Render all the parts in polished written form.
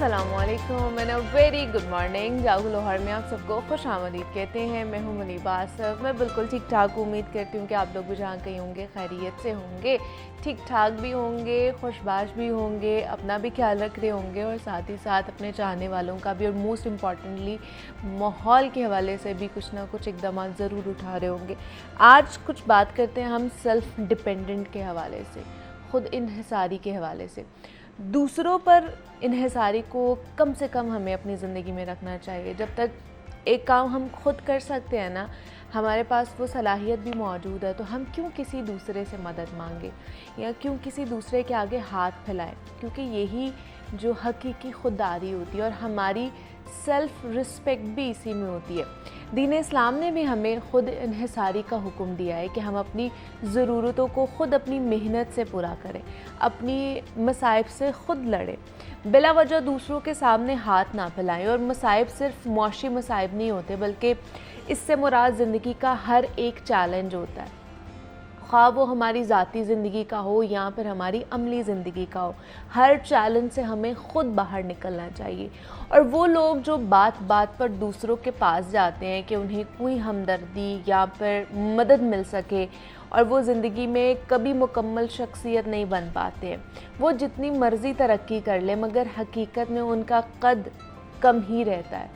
अस्सलामुअलैकुम and a very good morning. जागो लाहौर में आप सबको खुश आमदीद कहते हैं। मैं हूं मुनीबा आसफ। मैं बिल्कुल ठीक ठाक उम्मीद करती हूं कि आप लोग भी जहाँ कहीं होंगे खैरियत से होंगे, ठीक ठाक भी होंगे, खुशबाश भी होंगे, अपना भी ख्याल रख रहे होंगे और साथ ही साथ अपने चाहने वालों का भी, और मोस्ट इम्पॉर्टेंटली माहौल के हवाले से भी कुछ ना कुछ इकदाम ज़रूर उठा रहे होंगे। आज कुछ बात करते हैं हम सेल्फ़ डिपेंडेंट के हवाले से, ख़ुद इन्हिसारी के हवाले से। दूसरों पर इन्हिसारी को कम से कम हमें अपनी ज़िंदगी में रखना चाहिए। जब तक एक काम हम खुद कर सकते हैं ना, हमारे पास वो सलाहियत भी मौजूद है, तो हम क्यों किसी दूसरे से मदद मांगे या क्यों किसी दूसरे के आगे हाथ फैलाएं? क्योंकि यही जो हकीकी खुददारी होती है और हमारी सेल्फ़ रिस्पेक्ट भी इसी में होती है। दीन इस्लाम ने भी हमें ख़ुद इन्हिसारी का हुक्म दिया है कि हम अपनी ज़रूरतों को ख़ुद अपनी मेहनत से पूरा करें, अपनी मसाइब से ख़ुद लड़ें, बिला वजह दूसरों के सामने हाथ ना फैलाएं। और मसाइब सिर्फ मुआशी मसाइब नहीं होते, बल्कि इससे मुराद ज़िंदगी का हर एक चैलेंज होता है, ख़्वाह वो हमारी ज़ाती ज़िंदगी का हो या फिर हमारी अमली ज़िंदगी का हो। हर चैलेंज से हमें ख़ुद बाहर निकलना चाहिए। और वो लोग जो बात बात पर दूसरों के पास जाते हैं कि उन्हें कोई हमदर्दी या फिर मदद मिल सके, और वो ज़िंदगी में कभी मुकम्मल शख्सियत नहीं बन पाते हैं, वो जितनी मर्ज़ी तरक्की कर ले मगर हकीकत में उनका कद कम ही रहता है।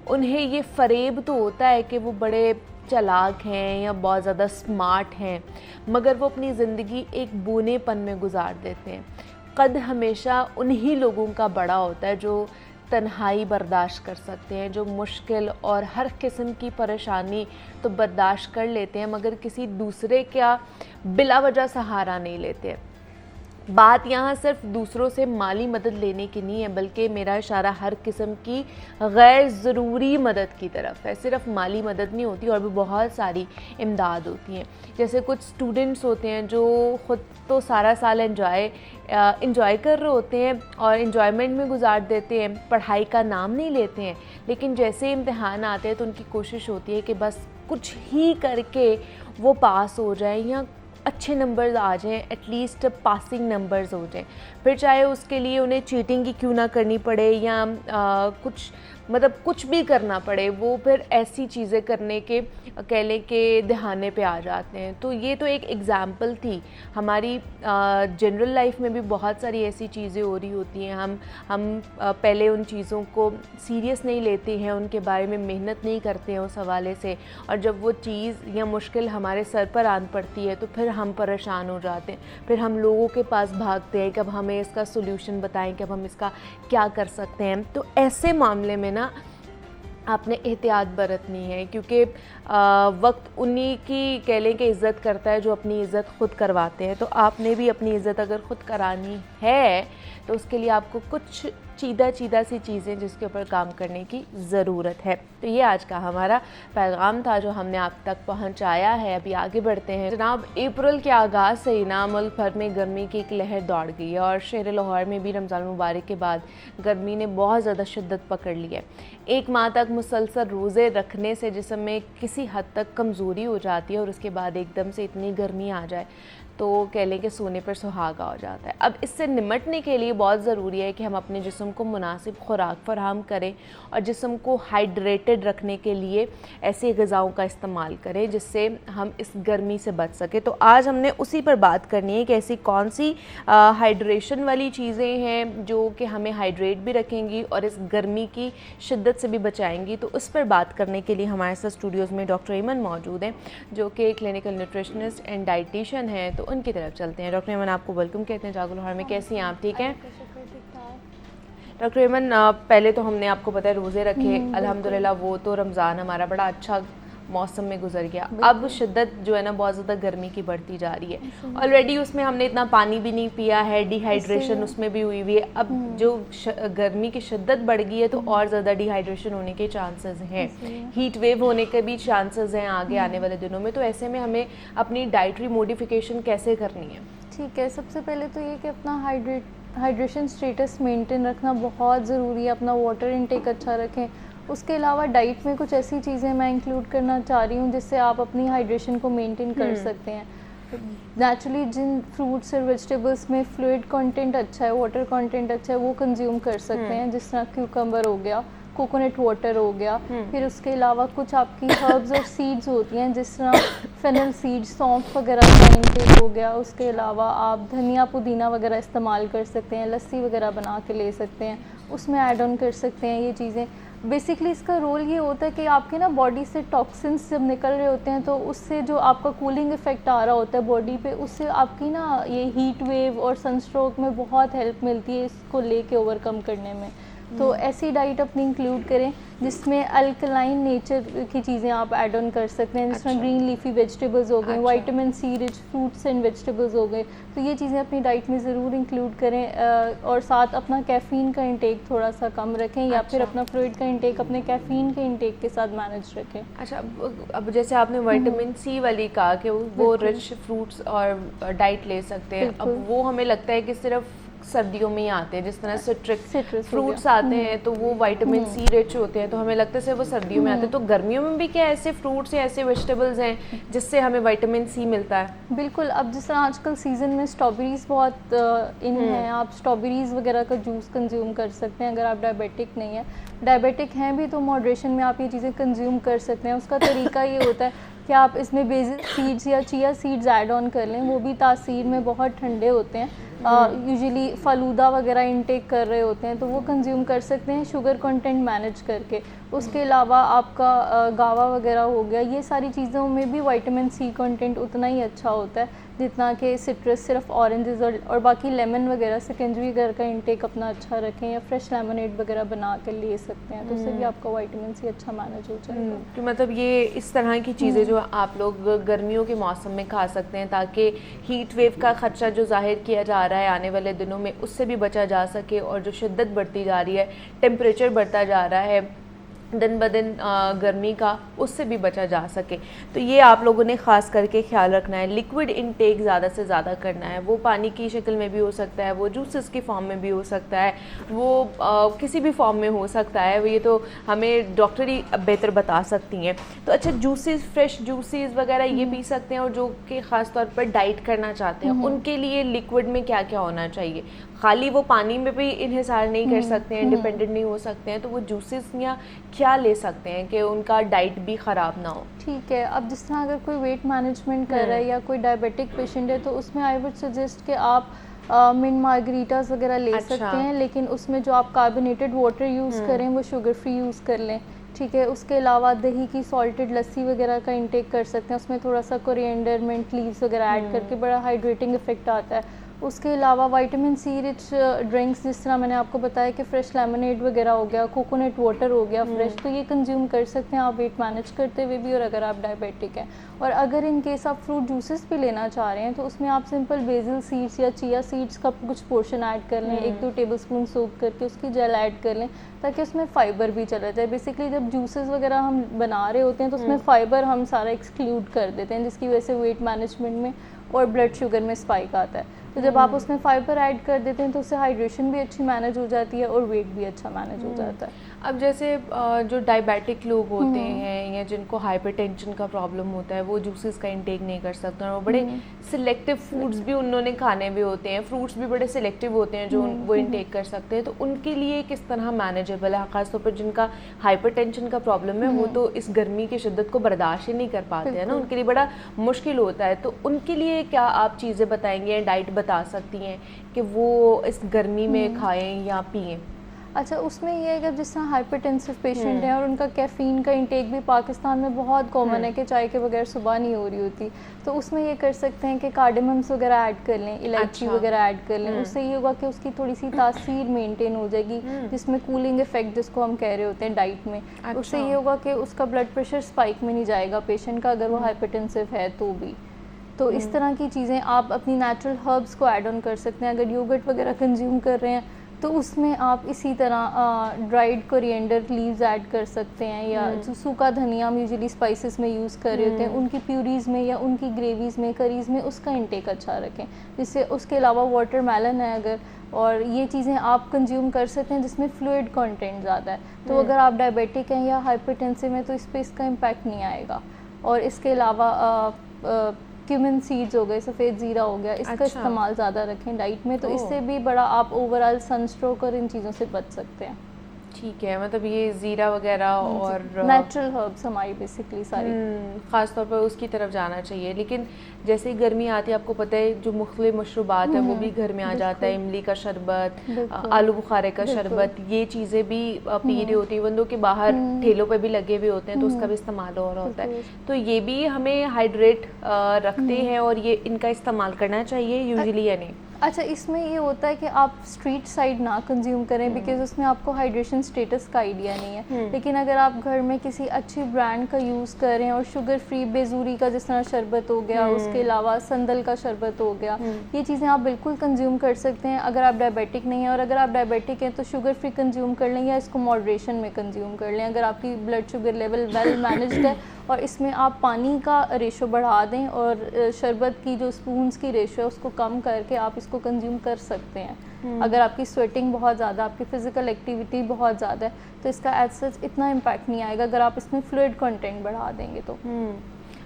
उन्हें ये फ़रेब तो होता है कि वो बड़े चालाक हैं या बहुत ज़्यादा स्मार्ट हैं, मगर वो अपनी ज़िंदगी एक बूनेपन में गुजार देते हैं। कद हमेशा उन्हीं लोगों का बड़ा होता है जो तन्हाई बर्दाश्त कर सकते हैं, जो मुश्किल और हर किस्म की परेशानी तो बर्दाश्त कर लेते हैं मगर किसी दूसरे का बिला वजह सहारा नहीं लेते। बात यहाँ सिर्फ दूसरों से माली मदद लेने की नहीं है, बल्कि मेरा इशारा हर किस्म की गैर ज़रूरी मदद की तरफ है। सिर्फ माली मदद नहीं होती, और भी बहुत सारी इमदाद होती हैं। जैसे कुछ स्टूडेंट्स होते हैं जो ख़ुद तो सारा साल इंजॉय कर रहे होते हैं और इंजॉयमेंट में गुजार देते हैं, पढ़ाई का नाम नहीं लेते हैं, लेकिन जैसे इम्तिहान आते हैं तो उनकी कोशिश होती है कि बस कुछ ही करके वो पास हो जाएं या अच्छे नंबर्स आ जाएं, एटलीस्ट पासिंग नंबर्स हो जाएं। फिर चाहे उसके लिए उन्हें चीटिंग की क्यों ना करनी पड़े या कुछ भी करना पड़े, वो फिर ऐसी चीज़ें करने के कह लें कि दहाने पे आ जाते हैं। तो ये तो एक एग्ज़ाम्पल थी। हमारी जनरल लाइफ में भी बहुत सारी ऐसी चीज़ें हो रही होती हैं। हम पहले उन चीज़ों को सीरियस नहीं लेते हैं, उनके बारे में मेहनत नहीं करते हैं उस हवाले से, और जब वो चीज़ या मुश्किल हमारे सर पर आन पड़ती है तो फिर हम परेशान हो जाते हैं। फिर हम लोगों के पास भागते हैं कि अब हमें इसका सोल्यूशन बताएं कि अब हम इसका क्या कर सकते हैं। तो ऐसे मामले में ना आपने एहतियात बरतनी है, क्योंकि वक्त उन्हीं की कह लें कि इज़्ज़त करता है जो अपनी इज़्ज़त ख़ुद करवाते हैं। तो आपने भी अपनी इज़्ज़त अगर ख़ुद करानी है तो उसके लिए आपको कुछ चीदा सी चीज़ें जिसके ऊपर काम करने की ज़रूरत है। तो ये आज का हमारा पैगाम था जो हमने आप तक पहुंचाया है। अभी आगे बढ़ते हैं। जनाब, अप्रैल के आगाज़ से ही ना मुल्क भर में गर्मी की एक लहर दौड़ गई है, और शहर लाहौर में भी रमज़ान मुबारक के बाद गर्मी ने बहुत ज़्यादा शिद्दत पकड़ ली है। एक माह तक मुसलसल रोज़े रखने से जिस्म में किसी हद तक कमज़ोरी हो जाती है, और उसके बाद एकदम से इतनी गर्मी आ जाए तो कह लें कि सोने पर सुहागा हो जाता है। अब इससे निमटने के लिए बहुत ज़रूरी है कि हम अपने जिस्म को मुनासिब खुराक फराहम करें और जिस्म को हाइड्रेटेड रखने के लिए ऐसी ग़िज़ाओं का इस्तेमाल करें जिससे हम इस गर्मी से बच सकें। तो आज हमने उसी पर बात करनी है कि ऐसी कौन सी हाइड्रेशन वाली चीज़ें हैं जो कि हमें हाइड्रेट भी रखेंगी और इस गर्मी की शिद्दत से भी बचाएंगी। तो उस पर बात करने के लिए हमारे साथ स्टूडियोज़ में डॉक्टर ईमन मौजूद हैं, जो कि क्लिनिकल न्यूट्रिशनिस्ट एंड डाइटिशियन हैं। तो उनकी तरफ चलते हैं। डॉक्टर ईमन, आपको वेलकम कहते हैं जागो लाहौर में। कैसी हैं आप? ठीक हैं डॉक्टर ईमन? पहले तो हमने आपको पता है रोज़े रखे, अल्हम्दुलिल्लाह वो तो रमज़ान हमारा बड़ा अच्छा मौसम में गुजर गया। अब शिद्दत जो है ना बहुत ज़्यादा गर्मी की बढ़ती जा रही है। ऑलरेडी उसमें हमने इतना पानी भी नहीं पिया है, डिहाइड्रेशन उसमें भी हुई है। अब जो गर्मी की शिद्दत बढ़ गई है तो और ज़्यादा डिहाइड्रेशन होने के चांसेस हैं, हीट वेव होने के भी चांसेस हैं आगे आने वाले दिनों में। तो ऐसे में हमें अपनी डाइटरी मॉडिफिकेशन कैसे करनी है? ठीक है, सबसे पहले तो ये कि अपना हाइड्रेशन स्टेटस मेंटेन रखना बहुत ज़रूरी है। अपना वाटर इनटेक अच्छा रखें। उसके अलावा डाइट में कुछ ऐसी चीज़ें मैं इंक्लूड करना चाह रही हूँ जिससे आप अपनी हाइड्रेशन को मेंटेन कर सकते हैं। नेचुरली जिन फ्रूट्स और वेजिटेबल्स में फ्लूइड कंटेंट अच्छा है, वाटर कंटेंट अच्छा है, वो कंज्यूम कर सकते हैं, जिस तरह क्यूकम्बर हो गया, कोकोनट वाटर हो गया। फिर उसके अलावा कुछ आपकी हर्ब्स और सीड्स होती हैं, जिस तरह फेनल सीड्स, सौंफ वगैरह का इंटेक हो गया। उसके अलावा आप धनिया पुदीना वगैरह इस्तेमाल कर सकते हैं, लस्सी वगैरह बना के ले सकते हैं, उसमें ऐड ऑन कर सकते हैं ये चीज़ें। बेसिकली इसका रोल ये होता है कि आपके ना बॉडी से टॉक्सिन्स जब निकल रहे होते हैं, तो उससे जो आपका कूलिंग इफेक्ट आ रहा होता है बॉडी पे, उससे आपकी ना ये हीट वेव और सनस्ट्रोक में बहुत हेल्प मिलती है इसको लेके ओवरकम करने में। तो ऐसी डाइट अपनी इंक्लूड करें जिसमें अल्कलाइन नेचर की चीज़ें आप ऐड ऑन कर सकते हैं, जिसमें ग्रीन लीफी वेजिटेबल्स हो गए, vitamin C rich fruits and vegetables हो गए। तो ये चीज़ें अपनी डाइट में ज़रूर इंक्लूड करें, और साथ अपना कैफ़ीन का इंटेक थोड़ा सा कम रखें, या फिर अपना फ्लूइड का इंटेक अपने कैफ़ीन के इंटेक के साथ मैनेज रखें। अच्छा, अब जैसे आपने विटामिन सी वाली कहा कि वो रिच फ्रूट्स और डाइट ले सकते हैं, अब वो हमें लगता है कि सिर्फ सर्दियों में ही आते हैं, जिस तरह सिट्रस फ्रूट्स आते हैं तो वो विटामिन सी रिच होते हैं, तो हमें लगता है सिर्फ वो सर्दियों में आते हैं। तो गर्मियों में भी क्या ऐसे फ्रूट्स या ऐसे वेजिटेबल्स हैं जिससे हमें विटामिन सी मिलता है? बिल्कुल, अब जिस तरह आजकल सीज़न में स्ट्रॉबेरीज़ बहुत इन हैं, आप स्ट्रॉबेरीज़ वगैरह का जूस कंज्यूम कर सकते हैं। अगर आप डायबिटिक नहीं है, डायबिटिक हैं भी तो मॉडरेशन में आप ये चीज़ें कंज्यूम कर सकते हैं। उसका तरीका ये होता है कि आप इसमें बेसिल सीड्स या चिया सीड्स ऐड ऑन कर लें, वो भी तासीर में बहुत ठंडे होते हैं। यूजुअली फ़ालूदा वगैरह इंटेक कर रहे होते हैं, तो वो कंज्यूम कर सकते हैं शुगर कंटेंट मैनेज करके। उसके अलावा आपका गावा वगैरह हो गया, ये सारी चीज़ों में भी विटामिन सी कंटेंट उतना ही अच्छा होता है जितना कि सिट्रस, सिर्फ ऑरेंजेस और बाकी लेमन वगैरह सेकेंडरी घर का इंटेक अपना अच्छा रखें, या फ्रेश लेमनेड वगैरह बना कर ले सकते हैं, तो उससे भी आपका विटामिन सी अच्छा मैनेज हो जाएगा। तो मतलब ये इस तरह की चीज़ें जो आप लोग गर्मियों के मौसम में खा सकते हैं, ताकि हीट वेव का खदशा जो जाहिर किया जा रहा है आने वाले दिनों में, उससे भी बचा जा सके, और जो शिद्दत बढ़ती जा रही है, टेम्परेचर बढ़ता जा रहा है दिन ब दिन गर्मी का, उससे भी बचा जा सके। तो ये आप लोगों ने ख़ास करके ख्याल रखना है। लिक्विड इनटेक ज़्यादा से ज़्यादा करना है, वो पानी की शक्ल में भी हो सकता है, वो जूसेस की फॉर्म में भी हो सकता है, वो किसी भी फॉर्म में हो सकता है, ये तो हमें डॉक्टर ही बेहतर बता सकती हैं। तो अच्छा, जूसेस, फ्रेश जूसेस वगैरह ये पी सकते हैं, और जो कि ख़ास तौर पर डाइट करना चाहते हैं उनके लिए लिक्विड में क्या क्या होना चाहिए? खाली वो पानी में भी इन्हिसार नहीं कर सकते हैं, इंडिपेंडेंट नहीं हो सकते हैं, तो वो जूसेस या क्या ले सकते हैं कि उनका डाइट भी ख़राब ना हो? ठीक है, अब जिस तरह अगर कोई वेट मैनेजमेंट कर रहा है या कोई डायबिटिक पेशेंट है, तो उसमें आई वुड सजेस्ट कि आप मिंट मार्गरीटास वगैरह ले सकते हैं, लेकिन उसमें जो आप कार्बोनेटेड वाटर यूज़ करें वो शुगर फ्री यूज़ कर लें। ठीक है, उसके अलावा दही की सॉल्टेड लस्सी वगैरह का इंटेक कर सकते हैं, उसमें थोड़ा सा कोरिएंडर, मिंट लीव्स वगैरह ऐड करके बड़ा हाइड्रेटिंग इफेक्ट आता है। उसके अलावा विटामिन सी रिच ड्रिंक्स, जिस तरह मैंने आपको बताया कि फ़्रेश लेमनेड वगैरह हो गया, कोकोनट वाटर हो गया फ्रेश, तो ये कंज्यूम कर सकते हैं आप वेट मैनेज करते हुए भी, और अगर आप डायबिटिक हैं। और अगर इन केस आप फ्रूट जूसेस भी लेना चाह रहे हैं, तो उसमें आप सिंपल बेसिल सीड्स या चिया सीड्स का कुछ पोर्शन ऐड कर लें, 1-2 टेबलस्पून सोक करके उसकी जेल ऐड कर लें, ताकि उसमें फ़ाइबर भी चला जाए। बेसिकली जब जूसेस वगैरह हम बना रहे होते हैं तो उसमें फ़ाइबर हम सारा एक्सक्लूड कर देते हैं, जिसकी वजह से वेट मैनेजमेंट में और ब्लड शुगर में स्पाइक आता है। तो जब आप उसमें फ़ाइबर ऐड कर देते हैं तो उससे हाइड्रेशन भी अच्छी मैनेज हो जाती है और वेट भी अच्छा मैनेज हो जाता है। अब जैसे जो डायबिटिक लोग होते हैं या जिनको हाइपरटेंशन का प्रॉब्लम होता है, वो जूसेस का इंटेक नहीं कर सकते, और वो बड़े सिलेक्टिव फूड्स भी उन्होंने खाने भी होते हैं, फ्रूट्स भी बड़े सिलेक्टिव होते हैं जो वो इंटेक कर सकते हैं, तो उनके लिए किस तरह मैनेजेबल है? ख़ासतौर पर जिनका हाइपरटेंशन का प्रॉब्लम है, वो तो इस गर्मी की शिद्दत को बर्दाश्त ही नहीं कर पाते हैं ना, उनके लिए बड़ा मुश्किल होता है। तो उनके लिए क्या आप चीज़ें बताएंगे, डाइट बता सकती हैं कि वो इस गर्मी में खाएं या पिएं? अच्छा, उसमें ये है कि जिस तरह हाइपरटेंसिव पेशेंट हैं और उनका कैफ़ीन का इंटेक भी पाकिस्तान में बहुत कॉमन है कि चाय के बगैर सुबह नहीं हो रही होती, तो उसमें ये कर सकते हैं कि कार्डेमम्स वगैरह ऐड कर लें, इलायची वगैरह ऐड कर लें। उससे ये होगा कि उसकी थोड़ी सी तासीर मेंटेन हो जाएगी, जिसमें कूलिंग इफेक्ट जिसको हम कह रहे होते हैं डाइट में। उससे ये होगा कि उसका ब्लड प्रेशर स्पाइक में नहीं जाएगा पेशेंट का, अगर वो हाइपरटेंसिव है तो भी। तो इस तरह की चीज़ें आप अपनी नेचुरल हर्ब्स को ऐड ऑन कर सकते हैं। अगर योगर्ट वगैरह कंज्यूम कर रहे हैं तो उसमें आप इसी तरह ड्राइड कोरिएंडर लीव्स ऐड कर सकते हैं, या जो सूखा धनिया हम यूजुअली स्पाइसेस में यूज़ कर रहे होते हैं, उनकी प्यूरीज में या उनकी ग्रेवीज़ में, करीज़ में उसका इंटेक अच्छा रखें। जिससे उसके अलावा वाटरमेलन है अगर, और ये चीज़ें आप कंज्यूम कर सकते हैं जिसमें फ्लूइड कंटेंट ज़्यादा है। तो अगर आप डायबिटिक हैं या हाइपरटेंसिव हैं तो इस पर इसका इम्पैक्ट नहीं आएगा। और इसके अलावा क्यूमिन सीड्स हो गए, सफ़ेद ज़ीरा हो गया, इसका इस्तेमाल ज़्यादा रखें डाइट में, तो इससे भी बड़ा आप ओवरऑल सनस्ट्रोक और इन चीज़ों से बच सकते हैं। ठीक है, मतलब ये ज़ीरा वगैरह और नेचुरल हर्ब्स हमारी बेसिकली सारी, ख़ास तौर पर उसकी तरफ जाना चाहिए। लेकिन जैसे गर्मी आती है, आपको पता है जो मुख्तलिफ मशरूबात है वो भी घर में आ जाता है, इमली का शरबत, आलू बुखारे का शरबत, ये चीज़ें भी पी रही होती है, इवन दो के बाहर ठेलों पे भी लगे हुए होते हैं तो उसका भी इस्तेमाल हो रहा होता है, तो ये भी हमें हाइड्रेट रखते हैं और ये इनका इस्तेमाल करना चाहिए यूजुअली या नहीं? अच्छा, इसमें ये होता है कि आप स्ट्रीट साइड ना कंज्यूम करें बिकॉज उसमें आपको हाइड्रेशन स्टेटस का आइडिया नहीं है, लेकिन अगर आप घर में किसी अच्छी ब्रांड का यूज़ करें और शुगर फ्री बेजूरी का जिस तरह शरबत हो गया, उसके अलावा संदल का शरबत हो गया, ये चीज़ें आप बिल्कुल कंज्यूम कर सकते हैं अगर आप डायबिटिक नहीं हैं। और अगर आप डायबिटिक हैं तो शुगर फ्री कंज्यूम कर लें या इसको मॉडरेशन में कंज्यूम कर लें। अगर आपकी blood sugar level well managed है और इसमें आप पानी का रेशो बढ़ा दें और शरबत की जो स्पून्स की रेशो है उसको कम करके आप इसको कंज्यूम कर सकते हैं। अगर आपकी स्वेटिंग बहुत ज़्यादा, आपकी फ़िज़िकल एक्टिविटी बहुत ज़्यादा है तो इसका एज सच इतना इम्पैक्ट नहीं आएगा अगर आप इसमें फ्लूइड कंटेंट बढ़ा देंगे तो।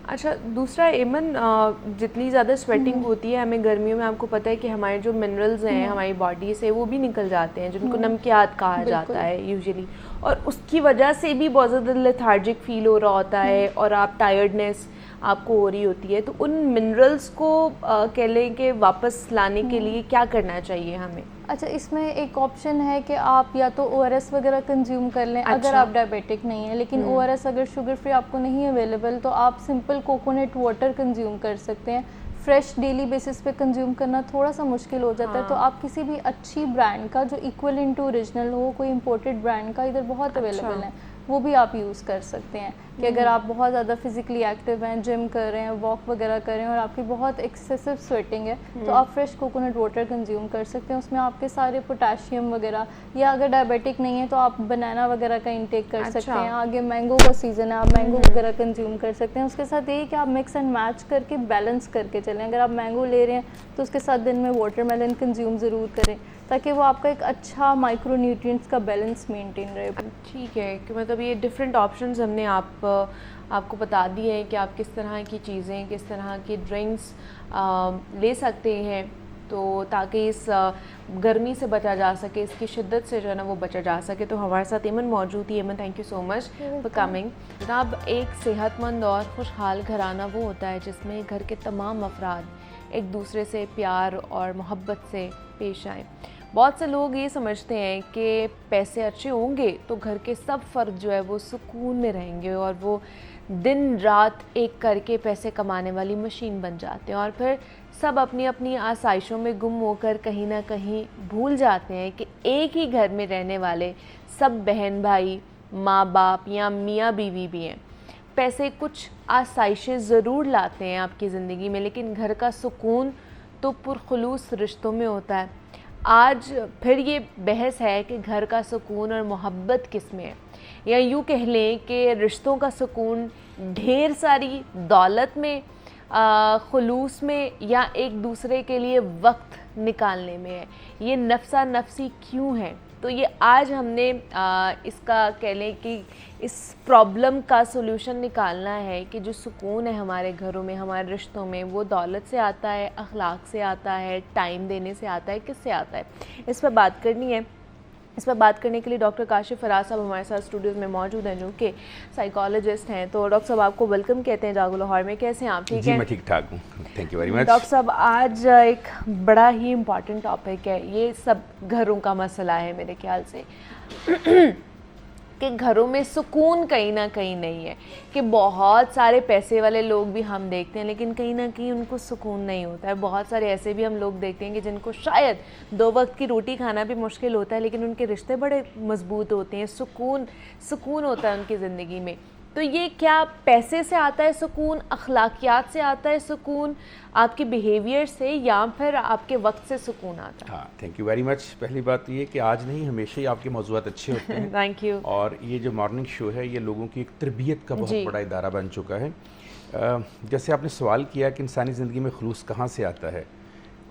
अच्छा, दूसरा एमन, जितनी ज़्यादा स्वेटिंग होती है हमें गर्मियों में, आपको पता है कि हमारे जो मिनरल्स हैं हमारी बॉडी से वो भी निकल जाते हैं, जिनको नमकियात कहा जाता है यूजुअली, और उसकी वजह से भी बहुत ज़्यादा लेथार्जिक फील हो रहा होता है और आप टायर्डनेस आपको हो रही होती है, तो उन मिनरल्स को कह लें कि वापस लाने के लिए क्या करना चाहिए हमें? अच्छा, इसमें एक ऑप्शन है कि आप या तो ORS वगैरह कंज्यूम कर लें अगर आप डायबिटिक नहीं है, लेकिन ORS अगर शुगर फ्री आपको नहीं अवेलेबल तो आप सिंपल कोकोनट वाटर कंज्यूम कर सकते हैं। फ्रेश डेली बेसिस पे कंज्यूम करना थोड़ा सा मुश्किल हो जाता है, तो आप किसी भी अच्छी ब्रांड का जो इक्वलेंट टू ओरिजिनल हो, कोई इंपोर्टेड ब्रांड का इधर बहुत अवेलेबल है, वो भी आप यूज़ कर सकते हैं। कि अगर आप बहुत ज़्यादा फिजिकली एक्टिव हैं, जिम कर रहे हैं, वॉक वगैरह कर रहे हैं और आपकी बहुत एक्सेसिव स्वेटिंग है, तो आप फ्रेश कोकोनट वाटर कंज्यूम कर सकते हैं। उसमें आपके सारे पोटाशियम वगैरह, या अगर डायबिटिक नहीं है तो आप बनाना वगैरह का इंटेक कर सकते हैं। आगे मैंगो का सीज़न है, आप मैंगो वगैरह कंज्यूम कर सकते हैं। उसके साथ यही कि आप मिक्स एंड मैच करके बैलेंस करके चलें। अगर आप मैंगो ले रहे हैं तो उसके साथ दिन में वाटरमेलन कंज्यूम ज़रूर करें ताकि वो आपका एक अच्छा माइक्रो न्यूट्रिएंट्स का बैलेंस मेंटेन रहे। ठीक है, कि मतलब ये डिफरेंट ऑप्शंस हमने आपको बता दिए हैं कि आप किस तरह की चीज़ें, किस तरह की ड्रिंक्स ले सकते हैं, तो ताकि इस गर्मी से बचा जा सके, इसकी शिद्दत से जो है ना वो बचा जा सके। तो हमारे साथ एमन मौजूद थी। एमन, thank you so much for coming. जनाब, एक सेहतमंद और खुशहाल घराना वो होता है जिसमें घर के तमाम अफराद एक दूसरे से प्यार और मोहब्बत से पेश आएँ। बहुत से लोग ये समझते हैं कि पैसे अच्छे होंगे तो घर के सब फ़र्द जो है वो सुकून में रहेंगे और वो दिन रात एक करके पैसे कमाने वाली मशीन बन जाते हैं, और फिर सब अपनी अपनी आसाइशों में गुम होकर कहीं ना कहीं भूल जाते हैं कि एक ही घर में रहने वाले सब बहन भाई, माँ बाप या मियाँ बीवी भी हैं। पैसे कुछ आसाइशें ज़रूर लाते हैं आपकी ज़िंदगी में, लेकिन घर का सुकून तो पुरखुलूस रिश्तों में होता है। आज फिर ये बहस है कि घर का सुकून और मोहब्बत किस में है, या यूँ कह लें कि रिश्तों का सुकून ढेर सारी दौलत में, खुलूस में, या एक दूसरे के लिए वक्त निकालने में है। ये नफ्सा नफसी क्यों है? तो ये आज हमने इसका कह लें कि इस प्रॉब्लम का सोल्यूशन निकालना है कि जो सुकून है हमारे घरों में, हमारे रिश्तों में, वो दौलत से आता है, अखलाक से आता है, टाइम देने से आता है, किससे आता है? इस पर बात करनी है। इस पर बात करने के लिए डॉक्टर काशिफ फराज साहब हमारे साथ स्टूडियोज़ में मौजूद हैं, जो कि साइकोलॉजिस्ट हैं। तो डॉक्टर साहब, आपको वेलकम कहते हैं जागो लाहौर में। कैसे हैं आप? ठीक है, मैं ठीक ठाक हूँ, thank you very much. Doctor साहब, आज एक बड़ा ही इम्पॉर्टेंट टॉपिक है, ये सब घरों का मसला है मेरे ख्याल से कि घरों में सुकून कहीं ना कहीं नहीं है, कि बहुत सारे पैसे वाले लोग भी हम देखते हैं लेकिन कहीं ना कहीं उनको सुकून नहीं होता है। बहुत सारे ऐसे भी हम लोग देखते हैं कि जिनको शायद 2 वक्त की रोटी खाना भी मुश्किल होता है लेकिन उनके रिश्ते बड़े मजबूत होते हैं, सुकून होता है उनकी ज़िंदगी में। तो ये क्या पैसे से आता है सुकून, अखलाकियात से आता है सुकून, आपके बिहेवियर से, या फिर आपके वक्त से सुकून आता है? हाँ, थैंक यू वेरी मच। पहली बात तो ये कि आज नहीं, हमेशा ही आपके मौज़ूआत अच्छे होते हैं। Thank you. और ये जो मॉर्निंग शो है ये लोगों की एक तरबियत का बहुत बड़ा इदारा बन चुका है। जैसे आपने सवाल किया कि इंसानी ज़िंदगी में खुलूस कहाँ से आता है,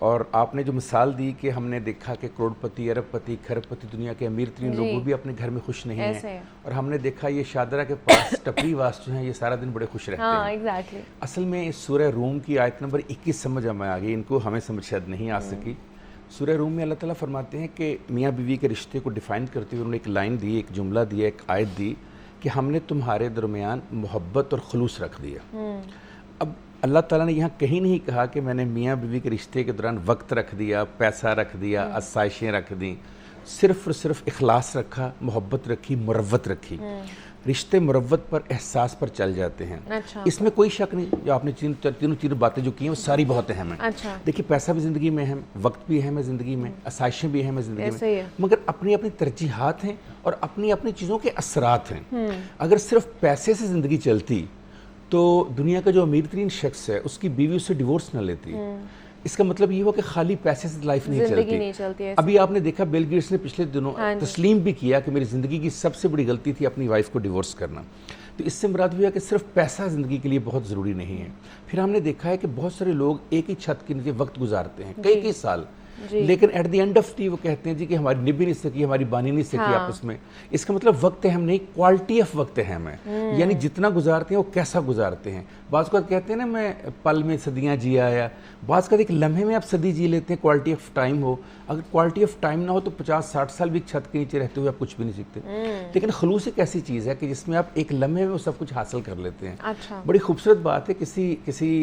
और आपने जो मिसाल दी कि हमने देखा कि करोड़पति, अरबपति, खरबपति, दुनिया के अमीर तरीन लोग भी अपने घर में खुश नहीं हैं, और हमने देखा ये शादरा के पास टपरी वास जो हैं ये सारा दिन बड़े खुश रहते हैं। एग्जैक्टली। असल में इस सूरह रूम की आयत नंबर 21 समझ हमें आ गई, इनको हमें समझ शायद नहीं आ सकी। सूरह रूम में अल्लाह ताला फरमाते हैं कि मियाँ बीवी के रिश्ते को डिफ़ाइन करते हुए उन्होंने एक लाइन दी, एक जुमला दिया, एक आयत दी कि हमने तुम्हारे दरमियान मोहब्बत और खलूस रख दिया। अब अल्लाह ताला ने यहाँ कहीं नहीं कहा कि मैंने मियाँ बीवी के रिश्ते के दौरान वक्त रख दिया, पैसा रख दिया, आसाइशें रख दी। सिर्फ़ और सिर्फ इखलास रखा, मोहब्बत रखी, मुरव्वत रखी। रिश्ते मुरव्वत पर, एहसास पर चल जाते हैं। अच्छा। इसमें कोई शक नहीं, जो आपने तीनों बातें जो की हैं वो सारी बहुत अहम हैं। अच्छा। देखिए, पैसा भी ज़िंदगी में अहम, वक्त भी अहम है ज़िंदगी में, आसाइशें भी अहम है ज़िंदगी में, मगर अपनी अपनी तरजीहात हैं और अपनी अपनी चीज़ों के असरात हैं। अगर सिर्फ पैसे से ज़िंदगी चलती तो दुनिया का जो अमीर तरीन शख्स है उसकी बीवी उससे डिवोर्स न लेती। इसका मतलब ये हुआ कि खाली पैसे से लाइफ नहीं चलती। अभी आपने देखा बिल गेट्स ने पिछले दिनों तस्लीम भी किया कि मेरी ज़िंदगी की सबसे बड़ी गलती थी अपनी वाइफ को डिवोर्स करना। तो इससे मुराद हुआ कि सिर्फ पैसा ज़िंदगी के लिए बहुत ज़रूरी नहीं है। फिर हमने देखा है कि बहुत सारे लोग एक ही छत के नीचे वक्त गुजारते हैं, कई साल, लेकिन at the end of D वो कहते हैं जी कि हमारी निभ नहीं सकी, हमारी बानी नहीं सकी आपस में। इसका मतलब वक्त अहम नहीं, क्वालिटी ऑफ वक्त अहम है। यानी जितना गुजारते हैं वो कैसा गुजारते हैं। बाज़ का कहते हैं ना, मैं पल में सदियाँ जी आया, बाज़ का एक लम्हे में आप सदी जी लेते हैं, क्वालिटी ऑफ टाइम हो। अगर क्वालिटी ऑफ टाइम ना हो तो 50-60 साल भी छत के नीचे रहते हुए आप कुछ भी नहीं सीखते। लेकिन खलूस एक ऐसी चीज़ है कि जिसमें आप एक लम्हे में वो सब कुछ हासिल कर लेते हैं। अच्छा। बड़ी खूबसूरत बात है। किसी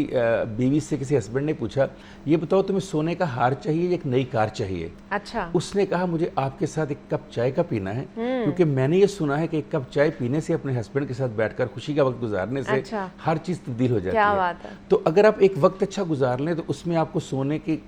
बीवी से किसी हस्बैंड ने पूछा, ये बताओ तुम्हें सोने का हार चाहिए या एक नई कार चाहिए? अच्छा। उसने कहा मुझे आपके साथ एक कप चाय का पीना है, क्योंकि मैंने ये सुना है कि एक कप चाय पीने से, अपने हस्बैंड के साथ बैठकर खुशी का वक्त गुजारने से हर चीज़ तब्दील हो जाती है। क्या बात है। तो अगर आप एक वक्त अच्छा गुजार लें तो उसमें आपको सोने की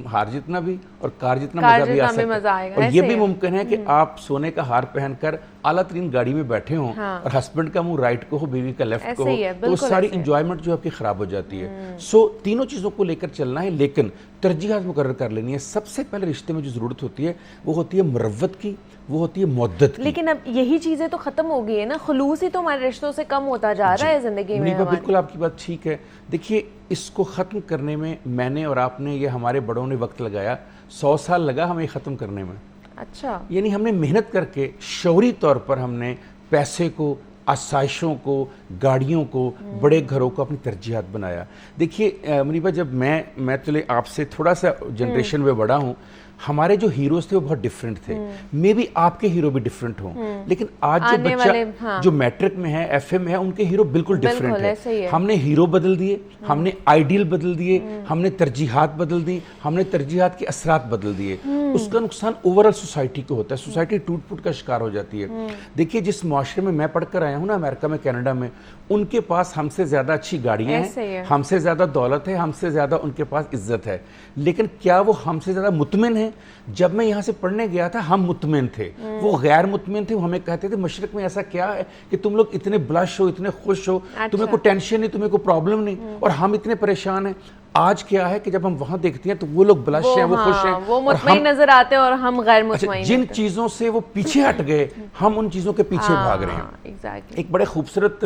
हार जितना भी और कार जितना मजा भी आ सकता है। और ये भी मुमकिन है कि आप सोने का हार पहनकर आला तरीन गाड़ी में बैठे हों और हस्बैंड का मुंह राइट को हो, बीवी का लेफ्ट को हो, तो वो सारी इंजॉयमेंट जो आपकी खराब हो जाती है। सो तीनों चीज़ों को लेकर चलना है, लेकिन तरजीहात मुकर्रर कर लेनी है। सबसे पहले रिश्ते में जो ज़रूरत होती है वो होती है मुरव्वत की, वो होती है मुद्दत की। लेकिन अब यही चीज़ें तो ख़त्म हो गई है ना, खलूस ही तो हमारे रिश्तों से कम होता जा रहा है ज़िंदगी में। बिल्कुल आपकी बात ठीक है। देखिए, इसको ख़त्म करने में मैंने और आपने, ये हमारे बड़ों ने वक्त लगाया, 100 साल लगा हमें ख़त्म करने में। अच्छा। यानी हमने मेहनत करके शौरी तौर पर हमने पैसे को, आसाइशों को, गाड़ियों को, बड़े घरों को अपनी तरजीहात बनाया। देखिए मुनीबा, जब मैं चले आपसे थोड़ा सा जनरेशन में बड़ा हूँ, हमारे जो हीरोज थे वो बहुत डिफरेंट थे। मे बी आपके हीरो भी डिफरेंट हों, लेकिन आज जो बच्चा जो मैट्रिक में है, एफए में है, उनके हीरो बिल्कुल डिफरेंट है। हमने हीरो बदल दिए, हमने आइडियल बदल दिए, हमने तरजीहात बदल दी, हमने तरजीहात के असरात बदल दिए। उसका नुकसान ओवरऑल सोसाइटी को होता है, सोसाइटी टूट फूट का शिकार हो जाती है। देखिए, जिस माशरे में मैं पढ़कर आया हूँ ना, अमेरिका में, कनाडा में, उनके पास हमसे ज़्यादा अच्छी गाड़ियाँ हैं, हमसे ज़्यादा दौलत है, हमसे ज़्यादा उनके पास इज्जत है, लेकिन क्या वो हमसे ज़्यादा मुतमिन है? जब मैं यहाँ से पढ़ने गया था हम मुतमिन थे, वो गैर मुतमिन थे। वो हमें कहते थे मशरक में ऐसा क्या है कि तुम लोग इतने ब्लश हो, इतने खुश हो, तुम्हें कोई टेंशन नहीं, तुम्हें कोई प्रॉब्लम नहीं, और हम इतने परेशान हैं। आज क्या है कि जब हम वहाँ देखते हैं तो वो लोग ब्लश हैं, वो खुश हैं, वो मुतमईन नजर आते हैं और हम गैर मुतमईन। जिन चीज़ों से वो पीछे हट गए, हम उन चीज़ों के पीछे भाग रहे हैं। एक बड़े खूबसूरत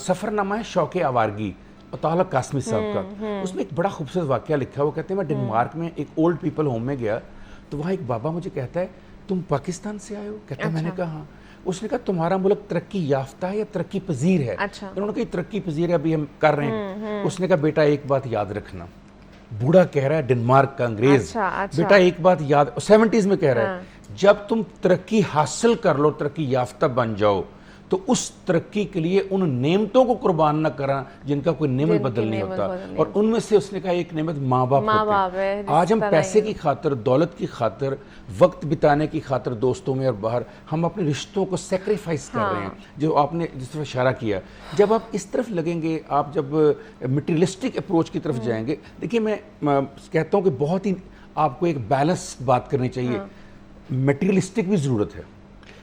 सफ़रनामा है शौक़ आवारगी, अताला कासमी साहब का। उसमें एक बड़ा खूबसूरत वाक़या लिखा है। वो कहते हैं, मैं डेनमार्क में एक ओल्ड पीपल होम में गया, तो वहाँ एक बाबा मुझे कहता है, तुम पाकिस्तान से आए हो? कहता है, मैंने कहा हाँ। उसने कहा, तुम्हारा मुल्क तरक्की याफ्ता है या तरक्की पजीर है? उन्होंने कहा तरक्की पजीर है, अभी हम कर रहे हैं। उसने कहा, बेटा एक बात याद रखना। बूढ़ा कह रहा है, डेनमार्क का अंग्रेज, बेटा एक बात याद, 70s में कह रहा है, जब तुम तरक्की हासिल कर लो, तरक्की याफ्ता बन जाओ, तो उस तरक्की के लिए उन नेमतों को कुर्बान न करा जिनका कोई नेमत बदल नहीं होता। और उनमें से उसने कहा एक नेमत माँ बाप होते हैं। आज हम पैसे की खातिर, दौलत की खातिर, वक्त बिताने की खातिर, दोस्तों में और बाहर, हम अपने रिश्तों को सेक्रीफाइस कर रहे हैं। जो आपने जिस तरफ इशारा किया, जब आप इस तरफ लगेंगे, आप जब मटेरियलिस्टिक अप्रोच की तरफ जाएंगे, देखिए मैं कहता हूँ कि बहुत ही आपको एक बैलेंस बात करनी चाहिए। मटेरियलिस्टिक भी ज़रूरत है।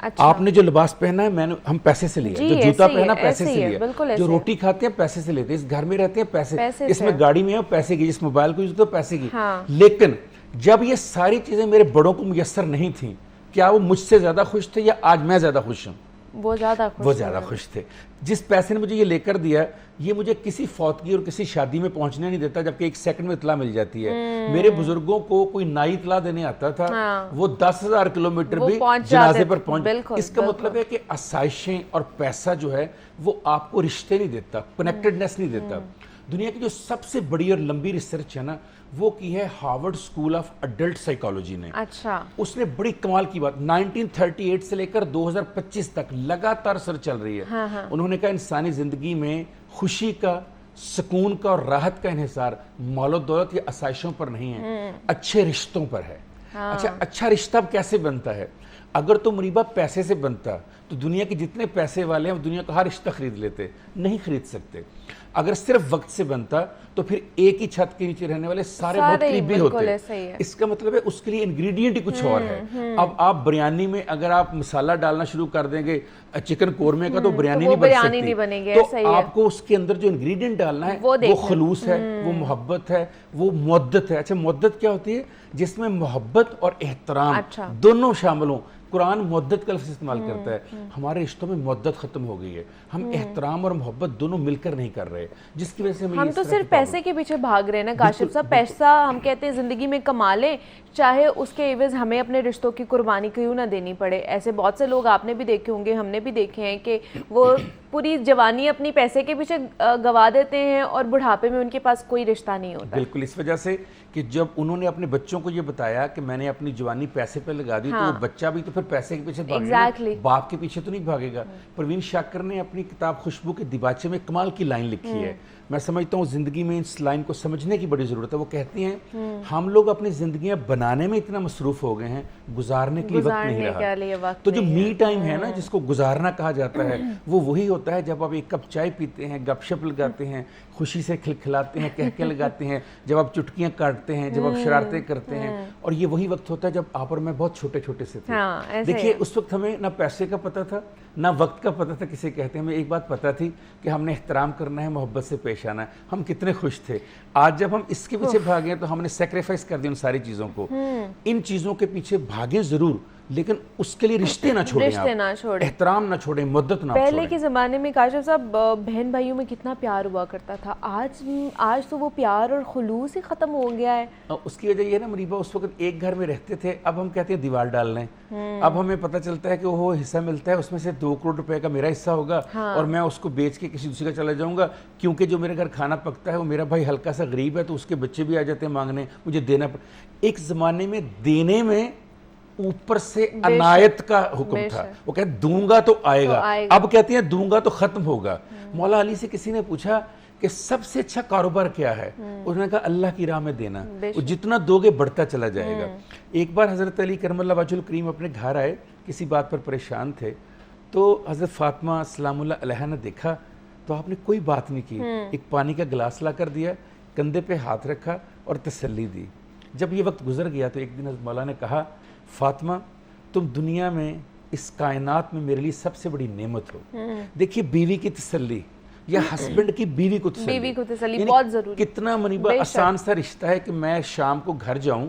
अच्छा। आपने जो लिबास पहना है हम पैसे से लिया, जो जूता पहना पैसे से लिया, जो रोटी खाते हैं पैसे से लेते हैं, इस घर में रहते हैं पैसे इसमें गाड़ी में है पैसे की, जिस मोबाइल को यूज करते पैसे की। लेकिन जब ये सारी चीजें मेरे बड़ों को मुयस्सर नहीं थी, क्या वो मुझसे ज्यादा खुश थे या आज मैं ज्यादा खुश हूँ? वो ज़्यादा खुश थे। जिस पैसे ने मुझे ये लेकर दिया, ये मुझे किसी फौतगी और किसी शादी में पहुंचने नहीं देता, जबकि 1 सेकंड में इतला मिल जाती है। मेरे बुजुर्गों को कोई नाई इतला देने आता था, वो 10,000 किलोमीटर भी जनाजे पर पहुंच। इसका मतलब है कि आसाइशें और पैसा जो है वो आपको रिश्ते नहीं देता, कनेक्टेडनेस नहीं देता। दुनिया की जो सबसे बड़ी और लंबी रिसर्च है ना, वो की है Harvard school of adult psychology ने। अच्छा। उसने बड़ी कमाल की बात, 1938 से लेकर 2025 तक लगातार रिसर्च चल रही है। हाँ। उन्होंने कहा इंसानी जिंदगी में खुशी का, सुकून का और राहत का इन्हिसार मौलो दौलत या आसाइशों पर नहीं है, अच्छे रिश्तों पर है। अच्छा रिश्ता अब कैसे बनता है? अगर तो मुनीबा पैसे से बनता तो दुनिया के जितने पैसे वाले हैं वो दुनिया का हर रिश्ता खरीद लेते, नहीं खरीद सकते। अगर सिर्फ वक्त से बनता तो फिर एक ही छत के नीचे रहने वाले सारे बहुत करीबी होते। इसका मतलब है उसके लिए इंग्रेडिएंट ही कुछ और है। अब आप बिरयानी में अगर आप मसाला डालना शुरू कर देंगे चिकन कोरमे का, तो बिरयानी नहीं बन सकती। तो आपको उसके अंदर जो इंग्रेडिएंट डालना है वो खलूस है, वो मोहब्बत है, वो मुद्दत है। अच्छा, मुद्दत क्या होती है? जिसमें मोहब्बत और एहतराम दोनों शामिल हों। कुरान मुद्दत का लफ्ज़ इस्तेमाल करता है। हमारे रिश्तों में मुद्दत खत्म हो गई है, हम एहतराम और मोहब्बत दोनों मिलकर नहीं कर रहे, जिसकी वजह से हम तो सिर्फ पैसे के पीछे भाग रहे हैं ना काशिफ साहब। पैसा हम कहते हैं जिंदगी में कमा लें, चाहे उसके एवज हमें अपने रिश्तों की कुर्बानी क्यों ना देनी पड़े। ऐसे बहुत से लोग आपने भी देखे होंगे, हमने भी देखे हैं कि वो पूरी जवानी अपनी पैसे के पीछे गवा देते हैं और बुढ़ापे में उनके पास कोई रिश्ता नहीं होता। बिल्कुल, इस वजह से कि जब उन्होंने अपने बच्चों को ये बताया कि मैंने अपनी जवानी पैसे पे लगा दी, तो वो बच्चा भी तो फिर पैसे के पीछे भागेगा, बाप के पीछे तो नहीं भागेगा। परवीन शाकर ने अपनी किताब खुशबू के दिबाचे में कमाल की लाइन लिखी है। मैं समझता हूँ जिंदगी में इस लाइन को समझने की बड़ी जरूरत है। वो कहती हैं हम लोग अपनी जिंदगियां बनाने में इतना मसरूफ हो गए हैं, गुजारने के लिए वक्त नहीं रहा। तो जो मी टाइम है ना, जिसको गुजारना कहा जाता है, वो वही होता है जब आप एक कप चाय पीते हैं, गपशप लगाते हैं, खुशी से खिलखिलाते हैं, कहके लगाते हैं, जब आप चुटकियां काटते हैं, जब आप शरारतें करते हैं। और ये वही वक्त होता है जब आप और मैं बहुत छोटे छोटे से थे। देखिए, उस वक्त हमें ना पैसे का पता था, ना वक्त का पता था। किसे कहते हैं, हमें एक बात पता थी कि हमने एहतराम करना है, मोहब्बत से पेश आना है। हम कितने खुश थे। आज जब हम इसके पीछे भागे तो हमने सेक्रीफाइस कर दिया उन सारी चीज़ों को। इन चीज़ों के पीछे भागें ज़रूर, लेकिन उसके लिए रिश्ते ना छोड़ें, एहतराम ना छोड़ें, मुद्दत ना छोड़ें। पहले के ज़माने में काशिफ साहब बहन भाइयों में कितना प्यार हुआ करता था। आज तो वो प्यार और खुलूस ही ख़त्म हो गया है। उसकी वजह ये ना मुनीबा, उस वक्त एक घर में रहते थे, अब हम कहते हैं दीवार डाल लें। अब हमें पता चलता है कि वो हिस्सा मिलता है, उसमें से 2 करोड़ रुपए का मेरा हिस्सा होगा। और मैं उसको बेच के किसी दूसरे का चला जाऊंगा, क्योंकि जो मेरे घर खाना पकता है वो मेरा भाई हल्का सा गरीब है, तो उसके बच्चे भी आ जाते हैं मांगने, मुझे देना एक ज़माने में देने में ऊपर से अनायत का हुक्म था। वो कहते दूंगा तो आएगा। अब कहती हैं दूंगा तो खत्म होगा। मौला अली से किसी ने पूछा कि सबसे अच्छा कारोबार क्या है? उन्होंने कहा अल्लाह की राह में देना, वो जितना दोगे बढ़ता चला जाएगा। एक बार हज़रत अली करमल्लाहु वजहुल करीम अपने घर आए, किसी बात पर परेशान थे, तो हज़रत फातिमा सलामुल्लाह अलैहा ने देखा तो आपने कोई बात नहीं की, एक पानी का गिलास ला कर दिया, कंधे पे हाथ रखा और तसल्ली दी। जब ये वक्त गुजर गया तो एक दिन हज़रत मौला ने कहा, फातिमा तुम दुनिया में, इस कायनात में मेरे लिए सबसे बड़ी नेमत हो। देखिए, बीवी की तसल्ली या हस्बैंड की बीवी को तसल्ली बहुत जरूरी। कितना मुनीबा आसान सा रिश्ता है कि मैं शाम को घर जाऊं,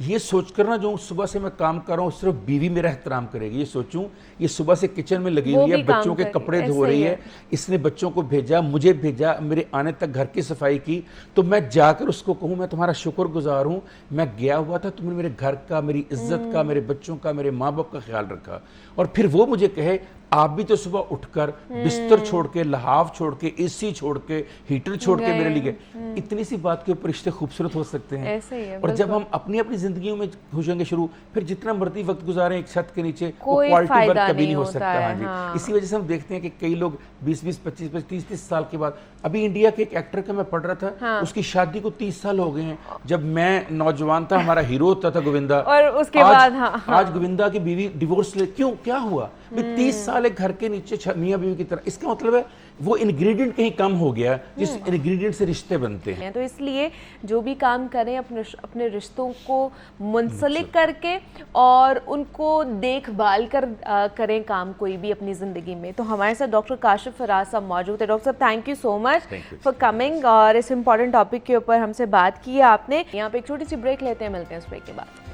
ये सोचकर ना, जो सुबह से मैं काम कर रहा हूँ सिर्फ बीवी मेरा एहतराम करेगी, ये सोचूं ये सुबह से किचन में लगी हुई है, बच्चों के कपड़े धो रही है, इसने बच्चों को भेजा, मुझे भेजा, मेरे आने तक घर की सफाई की, तो मैं जाकर उसको कहूँ मैं तुम्हारा शुक्रगुजार हूँ, मैं गया हुआ था, तुमने मेरे घर का, मेरी इज्जत का, मेरे बच्चों का, मेरे माँ बाप का ख्याल रखा। और फिर वो मुझे कहे आप भी तो सुबह उठकर बिस्तर छोड़ के, लहाव छोड़ के, एसी छोड़ के, हीटर छोड़ के मेरे लिए। इतनी सी बात के ऊपर रिश्ते खूबसूरत हो सकते हैं। ऐसे ही है, और जब हम अपनी अपनी जिंदगियों में घुसेंगे शुरू, फिर जितना मर्जी वक्त गुजारें एक छत के नीचे, वो क्वालिटी वर्क कभी नहीं हो सकता। हाँ जी, इसी वजह से हम देखते हैं कि कई लोग 20-20, 25-25, 30-30 साल के बाद, अभी इंडिया के एक एक्टर का मैं पढ़ रहा था, उसकी शादी को 30 साल हो गए हैं। जब मैं नौजवान था, हमारा हीरो होता था गोविंदा, और उसके बाद आज गोविंदा की बीवी डिवोर्स ले, क्यों, क्या हुआ? 30 साल एक घर के नीचे मियां बीवी की तरह। इसका मतलब है वो इंग्रेडिएंट कहीं कम हो गया जिस इंग्रेडिएंट से रिश्ते बनते हैं। तो इसलिए जो भी काम करें अपने रिश्तों को मुंसलिक करके और उनको देखभाल करें काम कोई भी अपनी ज़िंदगी में। तो हमारे साथ डॉक्टर काशिफ फराज साहब मौजूद है। डॉक्टर साहब, thank you so much for coming और इस इम्पॉर्टेंट टॉपिक के ऊपर हमसे बात की है आपने। यहाँ पे एक छोटी सी ब्रेक लेते हैं, मिलते हैं उस ब्रेक के बाद।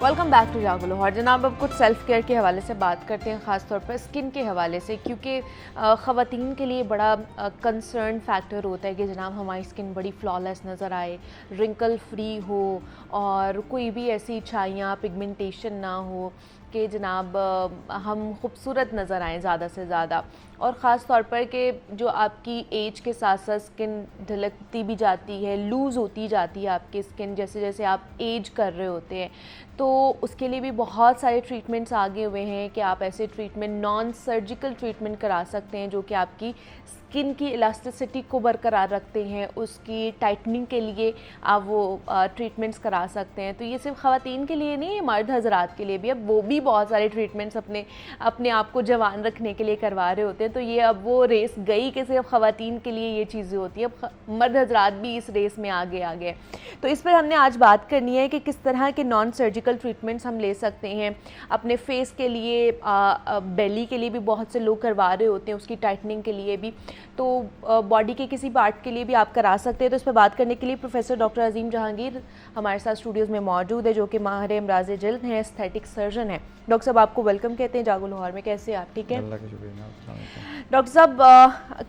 वेलकम बैक टू जागो लाहौर। जनाब, अब कुछ सेल्फ़ केयर के हवाले से बात करते हैं, ख़ास तौर पर स्किन के हवाले से, क्योंकि ख़वातीन के लिए बड़ा कंसर्न फैक्टर होता है कि जनाब हमारी स्किन बड़ी फ्लॉलेस नज़र आए, रिंकल फ्री हो और कोई भी ऐसी छाइयाँ पिगमेंटेशन ना हो कि जनाब हम खूबसूरत नज़र आएँ ज़्यादा से ज़्यादा। और ख़ास तौर पर कि जो आपकी एज के साथ साथ स्किन ढलकती भी जाती है, लूज़ होती जाती है आपकी स्किन जैसे जैसे आप एज कर रहे होते हैं, तो उसके लिए भी बहुत सारे ट्रीटमेंट्स आगे हुए हैं कि आप ऐसे ट्रीटमेंट नॉन सर्जिकल ट्रीटमेंट करा सकते हैं जो कि आपकी स्किन की इलास्टिसिटी को बरकरार रखते हैं, उसकी टाइटनिंग के लिए आप वो ट्रीटमेंट्स करा सकते हैं। तो ये सिर्फ ख़वातीन के लिए नहीं है, मर्द हज़रात के लिए भी अब वो भी बहुत सारे ट्रीटमेंट्स अपने आप को जवान रखने के लिए करवा रहे होते हैं। तो ये अब वो रेस गई कि सिर्फ ख़वातीन के लिए ये चीज़ें होती हैं, अब मर्द हज़रात भी इस रेस में आगे आ गए। तो इस पर हमने आज बात करनी है कि किस तरह के नॉन सर्जिकल ट्रीटमेंट्स हम ले सकते हैं अपने फेस के लिए, बेली के लिए भी बहुत से लोग करवा रहे होते हैं, उसकी टाइटनिंग के लिए भी, तो बॉडी के किसी पार्ट के लिए भी आप करा सकते हैं। तो इस पर बात करने के लिए प्रोफेसर डॉक्टर अजीम जहांगीर हमारे साथ स्टूडियोज़ में मौजूद है, जो कि माहिर अमराज जिल्द हैं, एस्थेटिक सर्जन है। डॉक्टर साहब, आपको वेलकम कहते हैं जागो लाहौर में। कैसे आप? ठीक है, अल्लाह का शुक्रिया। डॉक्टर साहब,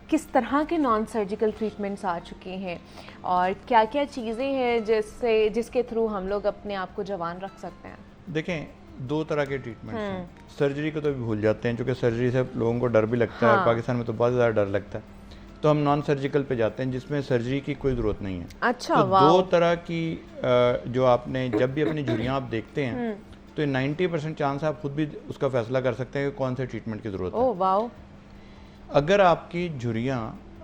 किस तरह के नॉन सर्जिकल ट्रीटमेंट्स आ चुके हैं और क्या क्या चीज़ें हैं जिसके थ्रू हम लोग अपने आप को जवान रख सकते हैं? देखें, दो तरह के ट्रीटमेंट हैं। सर्जरी को तो भी भूल जाते हैं, क्योंकि सर्जरी से लोगों को डर भी लगता है, पाकिस्तान में तो बहुत ज़्यादा डर लगता है। तो हम नॉन सर्जिकल पे जाते हैं जिसमें सर्जरी की कोई ज़रूरत नहीं है। अच्छा, तो दो तरह की जो आपने जब भी अपनी झुर्रियाँ आप देखते हैं तो 90% चांस आप खुद भी उसका फैसला कर सकते हैं कि कौन से ट्रीटमेंट की ज़रूरत है। Oh wow. अगर आपकी झुर्रियाँ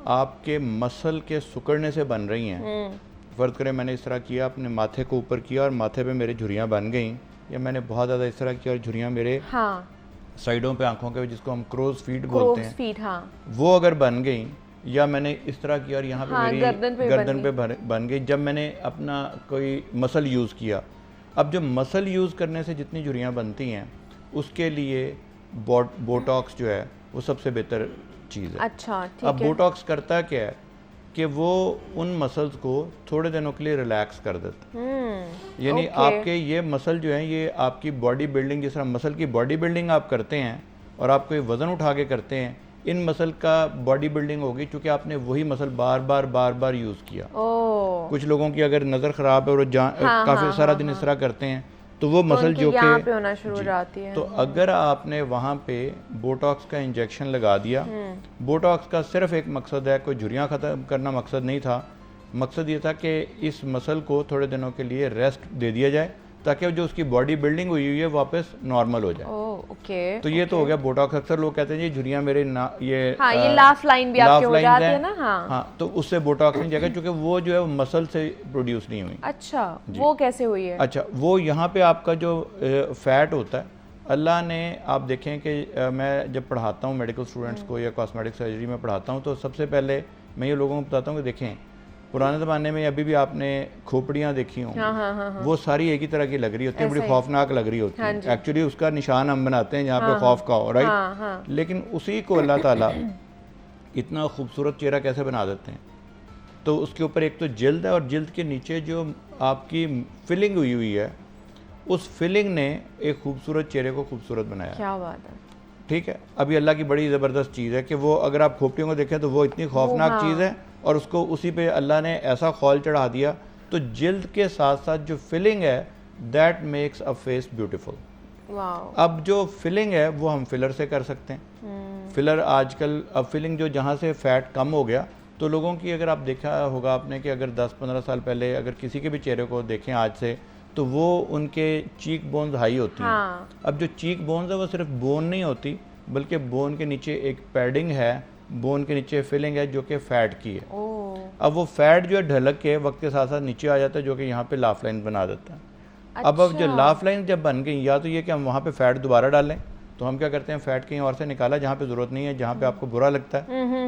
आपके मसल के सिकुड़ने से बन रही हैं, फ़र्ज़ करें मैंने इस तरह किया, अपने माथे को ऊपर किया और माथे पे मेरे झुर्रियाँ बन गई, या मैंने बहुत ज़्यादा इस तरह किया और झुर्रियाँ मेरे साइडों पे आंखों के, जिसको हम क्रोज फीट बोलते हैं, वो अगर बन गई, या मैंने इस तरह किया और यहाँ पे मेरी गर्दन पे बन गई जब मैंने अपना कोई मसल यूज़ किया। अब जो मसल यूज़ करने से जितनी झुर्रियाँ बनती हैं उसके लिए बोटॉक्स जो है वो सबसे बेहतर चीज़ है। अच्छा, ठीक अब बोटॉक्स करता क्या है कि वो उन मसल्स को थोड़े दिनों के लिए रिलैक्स कर देता है। यानी आपके ये मसल जो है, ये आपकी बॉडी बिल्डिंग, जिस तरह मसल की बॉडी बिल्डिंग आप करते हैं और आप कोई वज़न उठा के करते हैं, इन मसल का बॉडी बिल्डिंग होगी क्योंकि आपने वही मसल बार बार यूज़ किया। कुछ लोगों की अगर नज़र ख़राब है और काफ़ी सारा दिन इस तरह करते हैं तो वो मसल जो कि होना शुरू हो जाती है। तो अगर आपने वहाँ पे बोटॉक्स का इंजेक्शन लगा दिया, बोटॉक्स का सिर्फ एक मकसद है, कोई झुर्रियाँ ख़त्म करना मकसद नहीं था। मकसद ये था कि इस मसल को थोड़े दिनों के लिए रेस्ट दे दिया जाए ताकि जो उसकी बॉडी बिल्डिंग हुई है वापस नॉर्मल हो जाए। ओके, तो ये तो हो गया बोटॉक्स। अक्सर लोग कहते हैं जी झुर्रियाँ मेरे ये लाफ लाइन भी आपके हो जाती है ना। हाँ, तो उससे बोटॉक्स नहीं जाएगा क्योंकि वो जो है मसल से प्रोड्यूस नहीं हुई। अच्छा, वो कैसे हुई है? अच्छा, वो यहाँ पे आपका जो फैट होता है, अल्लाह ने, आप देखें कि मैं जब पढ़ाता हूँ मेडिकल स्टूडेंट्स को या कॉस्मेटिक सर्जरी में पढ़ाता हूँ, तो सबसे पहले मैं ये लोगों को बताता हूँ कि देखें, पुराने ज़माने में अभी भी आपने खोपड़ियाँ देखी होंगी, वो सारी एक ही तरह की लग रही होती है, बड़ी खौफनाक लग रही होती है। एक्चुअली उसका निशान हम बनाते हैं जहाँ पे खौफ का हो, राइट। लेकिन उसी को अल्लाह ताला इतना खूबसूरत चेहरा कैसे बना देते हैं? तो उसके ऊपर एक तो जिल्द है और जिल्द के नीचे जो आपकी फिलिंग हुई है, उस फिलिंग ने एक खूबसूरत चेहरे को खूबसूरत बनाया। क्या बात है। ठीक है, अभी अल्लाह की बड़ी ज़बरदस्त चीज़ है कि वो अगर आप खोपड़ियों को देखें तो वो इतनी खौफनाक चीज़ है और उसको उसी पे अल्लाह ने ऐसा खौल चढ़ा दिया। तो जिल्द के साथ साथ जो फिलिंग है, that makes a face beautiful. अब जो फिलिंग है वो हम फिलर से कर सकते हैं। फिलर आजकल, अब फिलिंग जो जहाँ से फैट कम हो गया, तो लोगों की, अगर आप देखा होगा आपने कि अगर 10-15 साल पहले अगर किसी के भी चेहरे को देखें आज से, तो वो उनके चीक बोन्स हाई होती हैं। अब जो चीक बोन्स है वो सिर्फ बोन नहीं होती, बल्कि बोन के नीचे एक पैडिंग है, बोन के नीचे फिलिंग है जो कि फैट की है। अब वो फैट जो है ढलक के वक्त के साथ साथ नीचे आ जाता है, जो कि यहाँ पे लाफ लाइन बना देता है। अच्छा। अब जो लाफ लाइन जब बन गई, या तो ये कि हम वहाँ पे फैट दोबारा डालें, तो हम क्या करते हैं, फैट कहीं और से निकाला जहाँ पे ज़रूरत नहीं है, जहाँ पे आपको बुरा लगता है,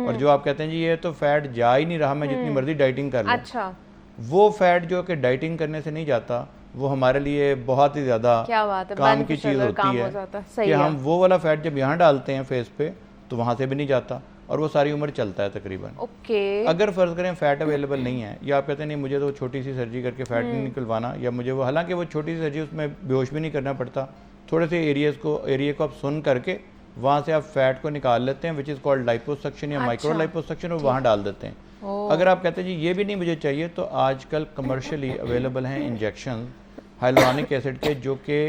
और जो आप कहते हैं जी ये तो फैट जा ही नहीं रहा, मैं जितनी मर्जी डाइटिंग कर लूँ। अच्छा। वो फैट जो कि डाइटिंग करने से नहीं जाता, वो हमारे लिए बहुत ही ज़्यादा काम की चीज़ होती है कि हम वो वाला फैट जब यहाँ डालते हैं फेस पे तो वहाँ से भी नहीं जाता, और वो सारी उम्र चलता है तकरीबन। ओके। अगर फ़र्ज़ करें फ़ैट अवेलेबल नहीं है या आप कहते हैं नहीं मुझे तो छोटी सी सर्जरी करके फ़ैट नहीं निकलवाना, या मुझे वो, हालांकि वो छोटी सी सर्जरी उसमें बेहोश भी नहीं करना पड़ता, थोड़े से एरिया को आप सुन करके वहाँ से आप फ़ैट को निकाल लेते हैं, विच इज़ कॉल्ड लाइपोसक्शन या माइक्रो लाइपोसक्शन, और वहाँ डाल देते हैं। अगर आप कहते हैं जी ये भी नहीं मुझे चाहिए, तो आजकल कमर्शियली अवेलेबल हैं इंजेक्शन हाइलुरोनिक एसिड के, जो कि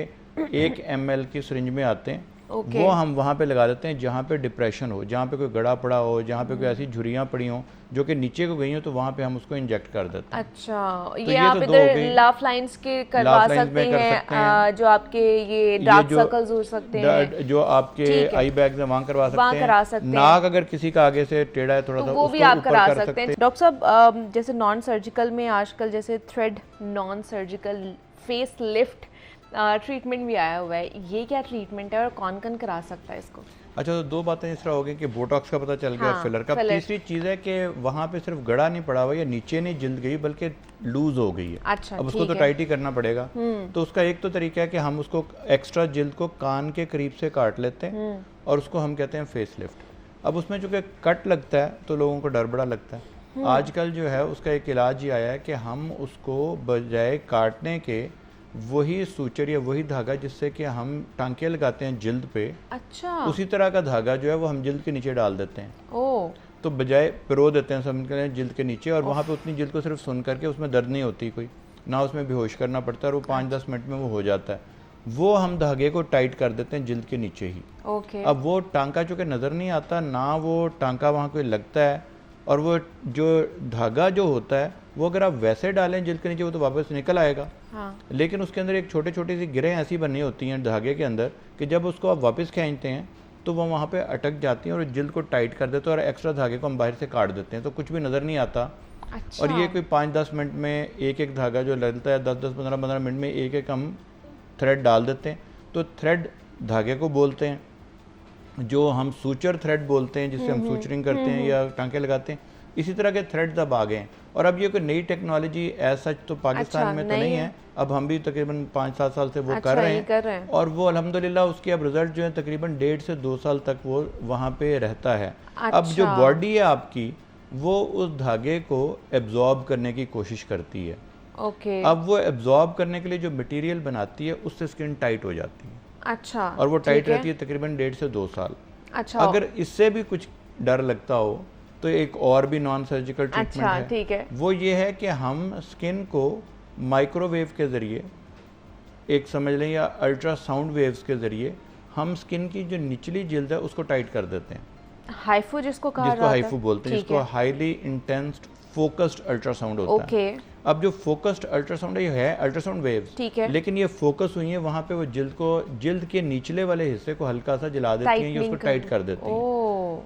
1 ml की सिरिंज में आते हैं। वो हम वहाँ पे लगा देते हैं जहाँ पे डिप्रेशन हो, जहाँ पे कोई गड़ा पड़ा हो, जहाँ पे कोई ऐसी झुर्रियाँ पड़ी हों जो कि नीचे को गई हो, तो वहाँ पे हम उसको इंजेक्ट कर देते हैं। अच्छा, तो ये आप तो दो हो इधर गई। लाफ लाइंस के करवा लाफ लाइंस सकते में कर हैं, सकते हैं। जो आपके ये डार्क जो सर्कल्स हो सकते हैं, जो आपके ठीक है। आई बैग्स हैं वहाँ करवा वहाँ सकते करा हैं। सकते हैं। नाक अगर किसी का आगे से टेढ़ा है थोड़ा तो सा, वो भी उसको आप ऊपर करा कर सकते हैं। डॉक्टर साहब, जैसे नॉन सर्जिकल में आजकल जैसे thread non surgical face lift treatment भी आया हुआ है, ये क्या ट्रीटमेंट है और कौन कौन करा सकता है इसको? अच्छा, तो दो बातें इस तरह हो गई कि बोटॉक्स का पता चल गया, हाँ, फिलर का। फिलर। तीसरी चीज़ है कि वहाँ पे सिर्फ गड़ा नहीं पड़ा हुआ या नीचे नहीं जल्द गई, बल्कि लूज हो गई है। अच्छा, अब उसको ठीक तो है। टाइट ही करना पड़ेगा। तो उसका एक तो तरीका है कि हम उसको एक्स्ट्रा जल्द को कान के करीब से काट लेते हैं और उसको हम कहते हैं फेस लिफ्ट। अब उसमें चूँकि कट लगता है तो लोगों को डर बड़ा लगता है। आजकल जो है उसका एक इलाज ये आया है कि हम उसको बजाय काटने के वही सूचर या वही धागा जिससे कि हम टांके लगाते हैं जिल्द पे, अच्छा, उसी तरह का धागा जो है वो हम जिल्द के नीचे डाल देते हैं। ओ, तो बजाय पिरो देते हैं समझ कर जिल्द के नीचे, और वहाँ पे उतनी जिल्द को सिर्फ सुन करके, उसमें दर्द नहीं होती कोई, ना उसमें बेहोश करना पड़ता है, और वो 5-10 मिनट में वो हो जाता है। वो हम धागे को टाइट कर देते हैं जिल्द के नीचे ही। ओके। अब वो टांका चूँकि नज़र नहीं आता, ना वो टांका वहाँ कोई लगता है, और वो जो धागा जो होता है वो अगर आप वैसे डालें जिल्द के नीचे वो तो वापस निकल आएगा। हाँ। लेकिन उसके अंदर एक छोटे छोटी सी गिरें ऐसी बनी होती हैं धागे के अंदर कि जब उसको आप वापस खींचते हैं तो वो वहाँ पे अटक जाती हैं और जिल्द को टाइट कर देते हैं, और एक्स्ट्रा धागे को हम बाहर से काट देते हैं, तो कुछ भी नज़र नहीं आता। अच्छा। और ये कोई 5-10 मिनट में एक धागा जो लगता है, 10-10 15-15 मिनट में एक हम थ्रेड डाल देते हैं। तो थ्रेड धागे को बोलते हैं, जो हम सूचर थ्रेड बोलते हैं, जिससे हम सूचरिंग करते हैं या टांके लगाते हैं। इसी तरह के थ्रेड्स अब आ गए हैं, और अब ये कोई नई टेक्नोलॉजी एज सच तो पाकिस्तान में तो नहीं है। अब हम भी तकरीबन 5-7 साल से वो कर रहे हैं, और वो अल्हम्दुलिल्लाह उसके अब रिजल्ट जो है तकरीबन 1.5 से 2 साल तक वो वहाँ पे रहता है। अब जो बॉडी है आपकी वो उस धागे को एब्जॉर्ब करने की कोशिश करती है। ओके। अब वो एब्जॉर्ब करने के लिए जो मटेरियल बनाती है उससे स्किन टाइट हो जाती है। अच्छा। और वो टाइट रहती है तकरीबन 1.5 से 2 साल। अच्छा। अगर इससे भी कुछ डर लगता हो तो एक और भी नॉन सर्जिकल ट्रीटमेंट है। ठीक है। वो ये है कि हम स्किन को माइक्रोवेव के ज़रिए, एक समझ लें, या अल्ट्रासाउंड वेव्स के ज़रिए हम स्किन की जो निचली जिल्द है उसको टाइट कर देते हैं। हाइफू जिसको कहा जाता है, हाइफू बोलते हैं, जिसको हाईली इंटेंस फोकस्ड अल्ट्रासाउंड होता है। अब जो फोकस्ड अल्ट्रासाउंड है अल्ट्रासाउंड वेव्स, ठीक है, लेकिन ये फोकस हुई है वहाँ पे, वो जिल्द के निचले वाले हिस्से को हल्का सा जला देती हैं या उसको टाइट कर देती हैं।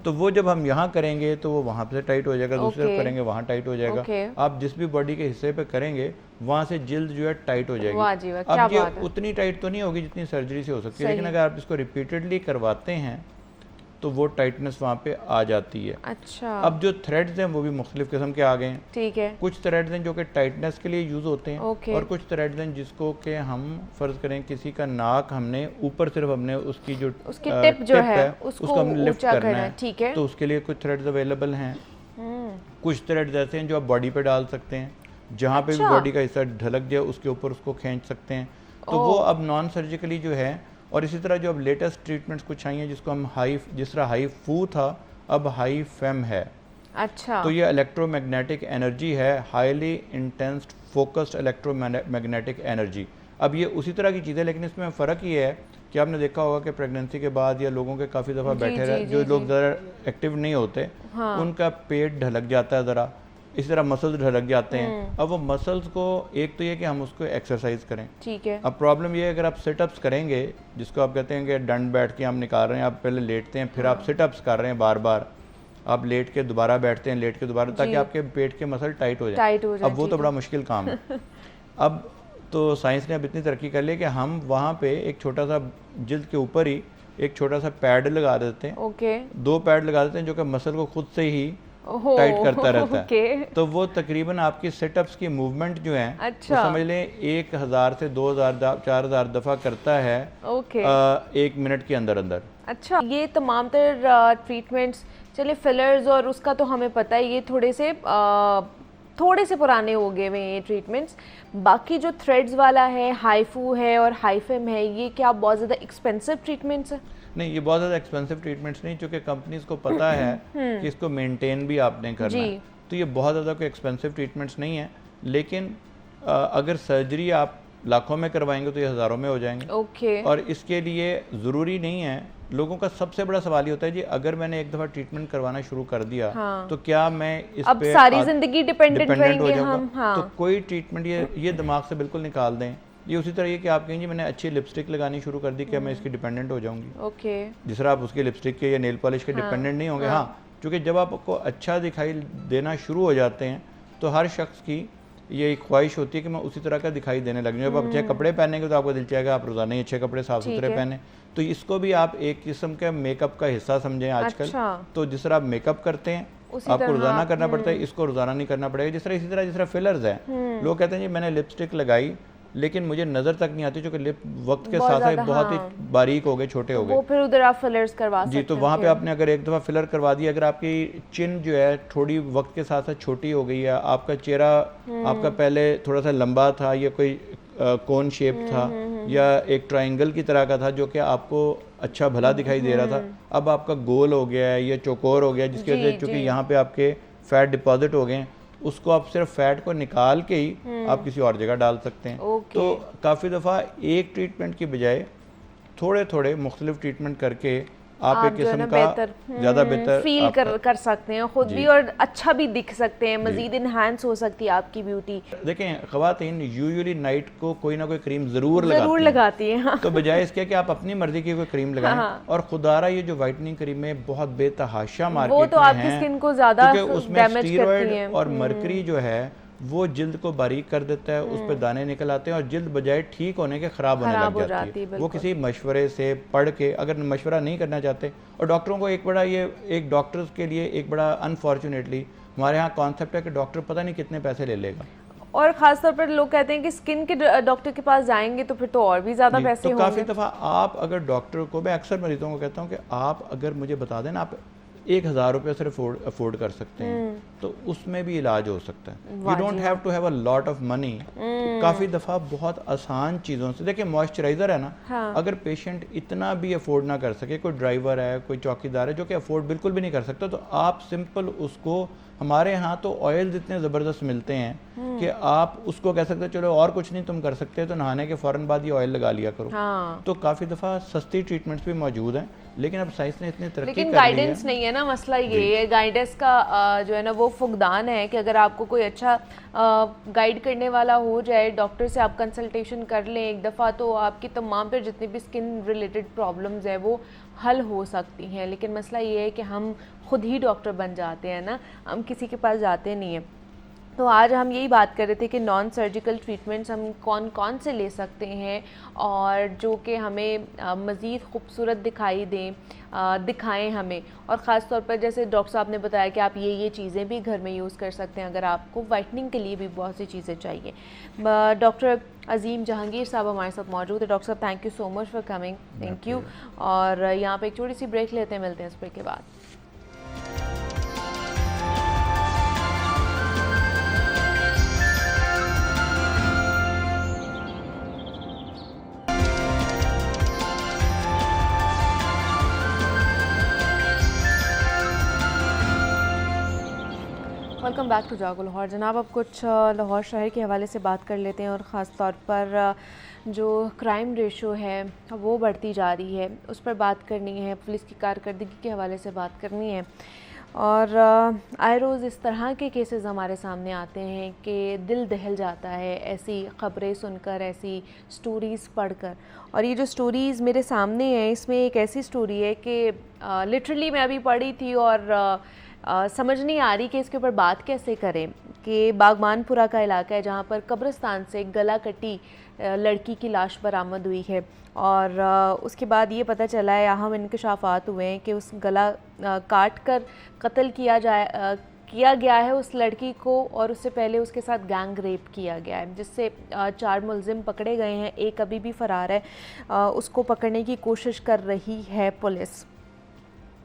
तो वो जब हम यहाँ करेंगे तो वो वहाँ से टाइट हो जाएगा, दूसरी तरफ करेंगे वहाँ टाइट हो जाएगा। आप जिस भी बॉडी के हिस्से पे करेंगे वहाँ से जिल्द जो है टाइट हो जाएगी। अब ये उतनी टाइट तो नहीं होगी जितनी सर्जरी से हो सकती है, लेकिन अगर आप इसको रिपीटेडली करवाते हैं तो वो टाइटनेस वहाँ पे आ जाती है। अच्छा। अब जो थ्रेड्स हैं वो भी मुख्तलिफ किस्म के आ गए हैं। ठीक है। कुछ थ्रेड्स हैं जो कि टाइटनेस के लिए यूज़ होते हैं, और कुछ थ्रेड्स हैं जिसको कि हम फ़र्ज़ करें किसी का नाक हमने ऊपर सिर्फ हमने उसकी जो उसकी टिप जो है उसको हमने लिफ्ट करना है, ठीक है, तो उसके लिए कुछ थ्रेड्स अवेलेबल हैं। कुछ थ्रेड्स ऐसे हैं जो आप बॉडी पे डाल सकते हैं, जहाँ पे भी बॉडी का हिस्सा ढलक जाए उसके ऊपर उसको खींच सकते हैं। तो वो अब नॉन सर्जिकली जो है। और इसी तरह जो अब लेटेस्ट ट्रीटमेंट्स कुछ आई हैं जिसको हम जिस तरह हाई फू था अब हाई फेम है। अच्छा। तो ये इलेक्ट्रोमैग्नेटिक एनर्जी है, highly intense focused electromagnetic energy. अब ये उसी तरह की चीज़ है, लेकिन इसमें फ़र्क ये है कि आपने देखा होगा कि प्रेगनेंसी के बाद या लोगों के काफ़ी दफ़ा बैठे रहे जो लोग ज़रा एक्टिव नहीं होते, उनका पेट ढलक जाता है ज़रा, इस तरह मसल्स ढलक जाते हैं। अब वो मसल्स को एक तो ये कि हम उसको एक्सरसाइज करें। ठीक है। अब प्रॉब्लम ये है अगर आप सिटअप्स करेंगे, जिसको आप कहते हैं कि दंड बैठ के हम निकाल रहे हैं, आप पहले लेटते हैं फिर आप सिटअप्स कर रहे हैं, बार बार आप लेट के दोबारा बैठते हैं, लेट के दोबारा, ताकि आपके पेट के मसल टाइट हो जाए। अब वो तो बड़ा मुश्किल काम है। अब तो साइंस ने अब इतनी तरक्की कर ली कि हम वहाँ पे एक छोटा सा जिल्द के ऊपर ही एक छोटा सा पैड लगा देते हैं। 2 पैड लगा देते हैं जो कि मसल को खुद से ही ओहो, टाइट करता रहता है। ओके। तो वो तकरीबन आपकी सिटअप्स की मूवमेंट जो है अच्छा। वो समझ लें 1000 से 2000 4000 दफ़ा करता है ओके। 1 मिनट के अंदर अंदर। अच्छा, ये तमाम तर ट्रीटमेंट्स, चलिए फिलर्स और उसका तो हमें पता है, ये थोड़े से पुराने हो गए हुए ये ट्रीटमेंट्स। बाकी जो थ्रेड्स वाला है, हाइफू है और हाइफेम है, ये क्या बहुत ज़्यादा एक्सपेंसिव ट्रीटमेंट्स है? नहीं, ये बहुत ज़्यादा एक्सपेंसिव ट्रीटमेंट्स नहीं, क्योंकि कंपनीज को पता है कि इसको मेंटेन भी आपने करना है, तो ये बहुत ज़्यादा कोई एक्सपेंसिव ट्रीटमेंट्स नहीं है। लेकिन अगर सर्जरी आप लाखों में करवाएंगे तो ये हज़ारों में हो जाएंगे। ओके। और इसके लिए ज़रूरी नहीं है, लोगों का सबसे बड़ा सवाल ये होता है जी, अगर मैंने एक दफ़ा ट्रीटमेंट करवाना शुरू कर दिया तो क्या मैं इस अब पे सारी जिंदगी डिपेंडेंट हो रहेंगे जाऊंगा? हम? हाँ। तो कोई ट्रीटमेंट ये दिमाग से बिल्कुल निकाल दें। ये उसी तरह ये कि आप कहेंगे मैंने अच्छी लिपस्टिक लगानी शुरू कर दी, क्या मैं इसकी डिपेंडेंट हो जाऊंगी? ओके। जिस तरह आप उसके लिपस्टिक के या नेल पॉलिश के डिपेंडेंट नहीं होंगे। हाँ, क्योंकि जब आपको अच्छा दिखाई देना शुरू हो जाते हैं तो हर शख्स की ये एक ख्वाहिश होती है कि मैं उसी तरह का दिखाई देने लग जाऊँ। जब आप अच्छे कपड़े पहनेंगे तो आपको दिल चाहेगा आप रोजाना ही अच्छे कपड़े साफ सुथरे पहने। तो इसको भी आप एक किस्म के मेकअप का हिस्सा समझें आजकल। अच्छा। तो जिस तरह आप मेकअप करते हैं आपको रोजाना करना पड़ता है, इसको रोजाना नहीं करना पड़ेगा। इसी तरह फिलर्स हैं, लोग कहते हैं जी मैंने लिपस्टिक लगाई लेकिन मुझे नजर तक नहीं आती, क्योंकि लिप वक्त के साथ साथ बहुत ही बारीक हो गए, छोटे हो गए, वो फिर उधर आप फिलर्स करवा सकते जी। तो वहाँ पे आपने अगर एक दफ़ा फिलर करवा दी, अगर आपकी चिन जो है थोड़ी वक्त के साथ साथ छोटी हो गई है, आपका चेहरा आपका पहले थोड़ा सा लंबा था, या कोई कोन शेप था या एक ट्रायंगल की तरह का था जो कि आपको अच्छा भला दिखाई दे रहा था, अब आपका गोल हो गया है या चौकोर हो गया, जिसकी वजह से चूँकि यहाँ पे आपके फैट डिपॉजिट हो गए हैं, उसको आप सिर्फ फैट को निकाल के ही आप किसी और जगह डाल सकते हैं। तो काफ़ी दफ़ा एक ट्रीटमेंट की बजाय थोड़े थोड़े मुख्तलिफ ट्रीटमेंट करके आप एक किस्म का ज़्यादा बेहतर फील कर सकते हैं खुद भी, और अच्छा भी दिख सकते हैं, मजीद इनहांस हो सकती है आपकी ब्यूटी। देखें, ख़वातीन यूजुअली नाइट को कोई ना कोई क्रीम ज़रूर लगाती हैं। तो बजाय इसके कि आप अपनी मर्जी की कोई क्रीम लगाएं। और खुदारा ये जो वाइटनिंग क्रीमें बहुत बेतहाशा मार्केट में हैं, वो तो आपकी स्किन को ज़्यादा डैमेज करती हैं। और मरकरी जो है वो जिल्द को बारीक कर देता है, उस पर दाने निकल आते हैं और जिल्द बजाय ठीक होने के ख़राब होने लग जाती है। वो किसी मशवरे से पढ़ के, अगर मशवरा नहीं करना चाहते, और डॉक्टरों को एक डॉक्टर्स के लिए एक बड़ा अनफॉर्चुनेटली हमारे यहाँ कॉन्सेप्ट है कि डॉक्टर पता नहीं कितने पैसे ले लेगा, और ख़ासतौर पर लोग कहते हैं कि स्किन के डॉक्टर के पास जाएंगे तो फिर तो और भी ज़्यादा पैसे तो होंगे। काफ़ी दफ़ा आप अगर डॉक्टर को, मैं अक्सर मरीजों को कहता हूँ कि आप अगर मुझे बता दें ना आप 1000 रुपये सिर्फ अफोर्ड कर सकते हैं तो उसमें भी इलाज हो सकता है। You don't have to have a lot of money. काफ़ी दफ़ा बहुत आसान चीज़ों से, देखिए मॉइस्चराइज़र है ना, अगर पेशेंट इतना भी अफोर्ड ना कर सके, कोई ड्राइवर है, कोई चौकीदार है जो कि अफोर्ड बिल्कुल भी नहीं कर सकता, तो आप सिंपल उसको, हमारे यहाँ तो ऑयल इतने ज़बरदस्त मिलते हैं कि आप उसको कह सकते हो चलो और कुछ नहीं तुम कर सकते तो नहाने के फ़ौरन बाद ये ऑयल लगा लिया करो। तो काफ़ी दफ़ा सस्ती ट्रीटमेंट भी मौजूद हैं, लेकिन अब साइंस ने इतनी तरक्की कर ली है। लेकिन गाइडेंस नहीं है ना, मसला ये है। गाइडेंस का जो है ना वो फुकदान है कि अगर आपको कोई अच्छा गाइड करने वाला हो जाए, डॉक्टर से आप कंसल्टेशन कर लें एक दफ़ा, तो आपकी तमाम पर जितनी भी स्किन रिलेटेड प्रॉब्लम्स है वो हल हो सकती हैं। लेकिन मसला ये है कि हम खुद ही डॉक्टर बन जाते हैं ना, हम किसी के पास जाते नहीं हैं। तो आज हम यही बात कर रहे थे कि नॉन सर्जिकल ट्रीटमेंट्स हम कौन कौन से ले सकते हैं और जो कि हमें मज़ीद खूबसूरत दिखाएं हमें, और ख़ास तौर पर जैसे डॉक्टर साहब ने बताया कि आप ये चीज़ें भी घर में यूज़ कर सकते हैं अगर आपको वाइटनिंग के लिए भी बहुत सी चीज़ें चाहिए। डॉक्टर अजीम जहांगीर साहब हमारे साथ मौजूद है। डॉक्टर साहब thank you so much for coming. Thank you. और यहाँ पर एक छोटी सी ब्रेक लेते हैं, मिलते हैं इस ब्रेक के बाद। वेलकम बैक टू जागो लाहौर। जनाब, अब कुछ लाहौर शहर के हवाले से बात कर लेते हैं, और ख़ास तौर पर जो क्राइम रेशो है वो बढ़ती जा रही है उस पर बात करनी है, पुलिस की कारकर्दगी के हवाले से बात करनी है। और आए रोज़ इस तरह के केसेस हमारे सामने आते हैं कि दिल दहल जाता है ऐसी ख़बरें सुनकर, ऐसी स्टोरीज़ पढ़कर। और ये जो स्टोरीज़ मेरे सामने हैं इसमें एक ऐसी स्टोरी है कि लिटरली मैं अभी पढ़ी थी और समझ नहीं आ रही कि इसके ऊपर बात कैसे करें। कि बागमानपुरा का इलाका है जहाँ पर कब्रिस्तान से गला कटी लड़की की लाश बरामद हुई है, और उसके बाद ये पता चला है, अहम इंकशाफात हुए हैं कि उस गला काट कर कत्ल किया गया है उस लड़की को, और उससे पहले उसके साथ गैंग रेप किया गया है, जिससे 4 मुलजिम पकड़े गए हैं, एक अभी भी फरार है। उसको पकड़ने की कोशिश कर रही है पुलिस।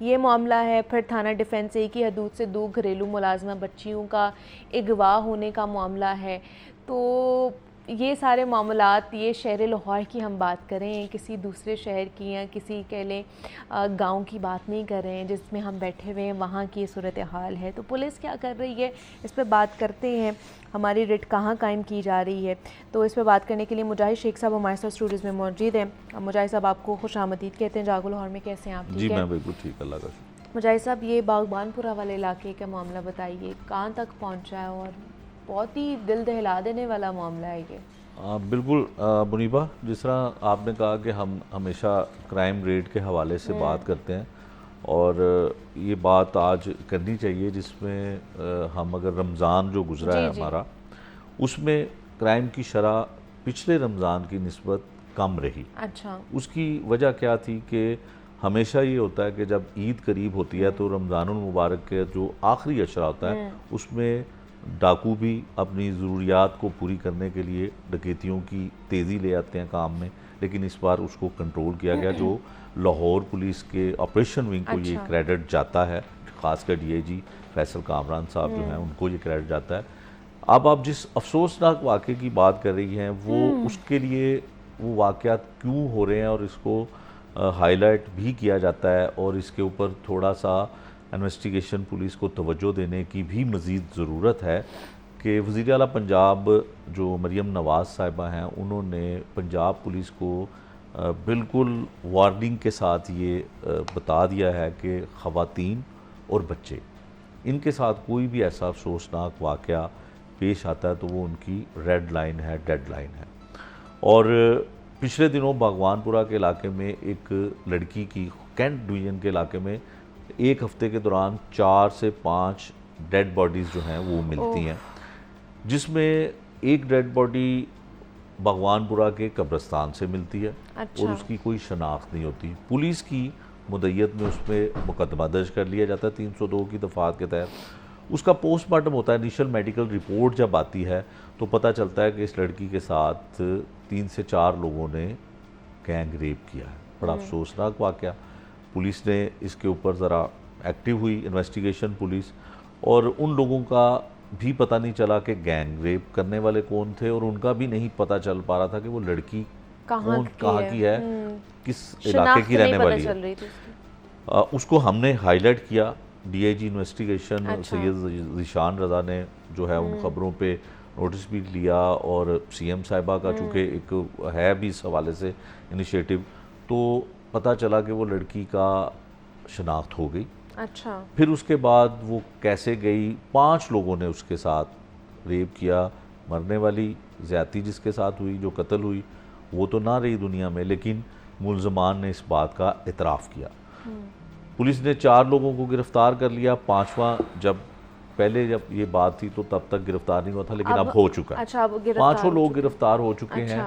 ये मामला है। फिर थाना डिफेंस एक ही हदूद से 2 घरेलू मुलाजमा बच्चियों का अगवा होने का मामला है। तो ये सारे मामलात, ये शहर लाहौर की हम बात करें, किसी दूसरे शहर की या किसी कह लें गाँव की बात नहीं कर रहे हैं जिसमें हम बैठे हुए हैं, वहाँ की सूरत हाल है। तो पुलिस क्या कर रही है इस पर बात करते हैं। हमारी रिट कहाँ कायम की जा रही है, तो इस पर बात करने के लिए मुजाहिद शेख साहब हमारे साथ स्टूडियोज़ में मौजूद हैं। मुजाहिद साहब, आपको खुश आमदीद कहते हैं जागो लाहौर में। कैसे हैं आप? जी मैं बिल्कुल ठीक, अल्लाह का शुक्र। मुजाहिद साहब, ये बागबानपुरा वाले इलाके का मामला बताइए, कहाँ तक पहुँचा है? और बहुत ही दिल दहला देने वाला मामला है ये। बिल्कुल मुनीबा, जिस तरह आपने कहा कि हम हमेशा क्राइम रेट के हवाले से बात करते हैं, और ये बात आज करनी चाहिए जिसमें हम अगर रमज़ान जो गुजरा है हमारा, उसमें क्राइम की शरह पिछले रमज़ान की निस्बत कम रही। अच्छा। उसकी वजह क्या थी कि हमेशा ये होता है कि जब ईद करीब होती है तो रमज़ानुल मुबारक के जो आखिरी अशरा होता है उसमें डाकू भी अपनी ज़रूरियात को पूरी करने के लिए डकैतियों की तेज़ी ले आते हैं काम में, लेकिन इस बार उसको कंट्रोल किया गया। जो लाहौर पुलिस के ऑपरेशन विंग को ये क्रेडिट जाता है, ख़ासकर डीआईजी फैसल कामरान साहब जो हैं उनको ये क्रेडिट जाता है। अब आप जिस अफसोसनाक वाक़े की बात कर रही हैं वो उसके लिए वो वाक़यात क्यों हो रहे हैं और इसको हाईलाइट भी किया जाता है, और इसके ऊपर थोड़ा सा इन्वेस्टिगेशन पुलिस को तवज्जो देने की भी मज़ीद ज़रूरत है कि वज़ीर आला पंजाब जो मरियम नवाज़ साहिबा हैं उन्होंने पंजाब पुलिस को बिल्कुल वार्निंग के साथ ये बता दिया है कि ख़वातीन और बच्चे, इनके साथ कोई भी ऐसा अफसोसनाक वाक़या पेश आता है तो वो उनकी रेड लाइन है, डेड लाइन है। और पिछले दिनों बागवानपुरा के इलाके में एक लड़की की कैंट डिवीज़न के इलाके में एक हफ़्ते के दौरान 4 से 5 डेड बॉडीज़ जो हैं वो मिलती हैं, जिसमें एक डेड बॉडी बागवानपुरा के कब्रिस्तान से मिलती है। अच्छा। और उसकी कोई शनाख्त नहीं होती। पुलिस की मुद्दत में उस पर मुकदमा दर्ज कर लिया जाता है 302 की दफ़ात के तहत। उसका पोस्टमार्टम होता है, इनिशियल मेडिकल रिपोर्ट जब आती है तो पता चलता है कि इस लड़की के साथ 3 से 4 लोगों ने गैंग रेप किया है। बड़ा अफसोसनाक वाक़या। पुलिस ने इसके ऊपर ज़रा एक्टिव हुई, इन्वेस्टिगेशन पुलिस, और उन लोगों का भी पता नहीं चला कि गैंग रेप करने वाले कौन थे, और उनका भी नहीं पता चल पा रहा था कि वो लड़की कहाँ की है, किस इलाके की रहने वाली है। उसको हमने हाईलाइट किया। डीआईजी इन्वेस्टिगेशन सैयद ज़ीशान रज़ा ने जो है उन ख़बरों पे नोटिस भी लिया, और सीएम साहिबा का चूँकि एक है भी इस हवाले से इनिशिएटिव, तो पता चला कि वो लड़की का शनाख्त हो गई। अच्छा। फिर उसके बाद वो कैसे गई, 5 लोगों ने उसके साथ रेप किया। मरने वाली ज़्यादती जिसके साथ हुई, जो कत्ल हुई, वो तो ना रही दुनिया में, लेकिन मुल्ज़मान ने इस बात का इतराफ़ किया। पुलिस ने 4 लोगों को गिरफ़्तार कर लिया। 5वां जब ये बात थी तो तब तक गिरफ़्तार नहीं हुआ था, लेकिन अब हो चुका है। अच्छा, 5 लोग गिरफ़्तार हो चुके हैं,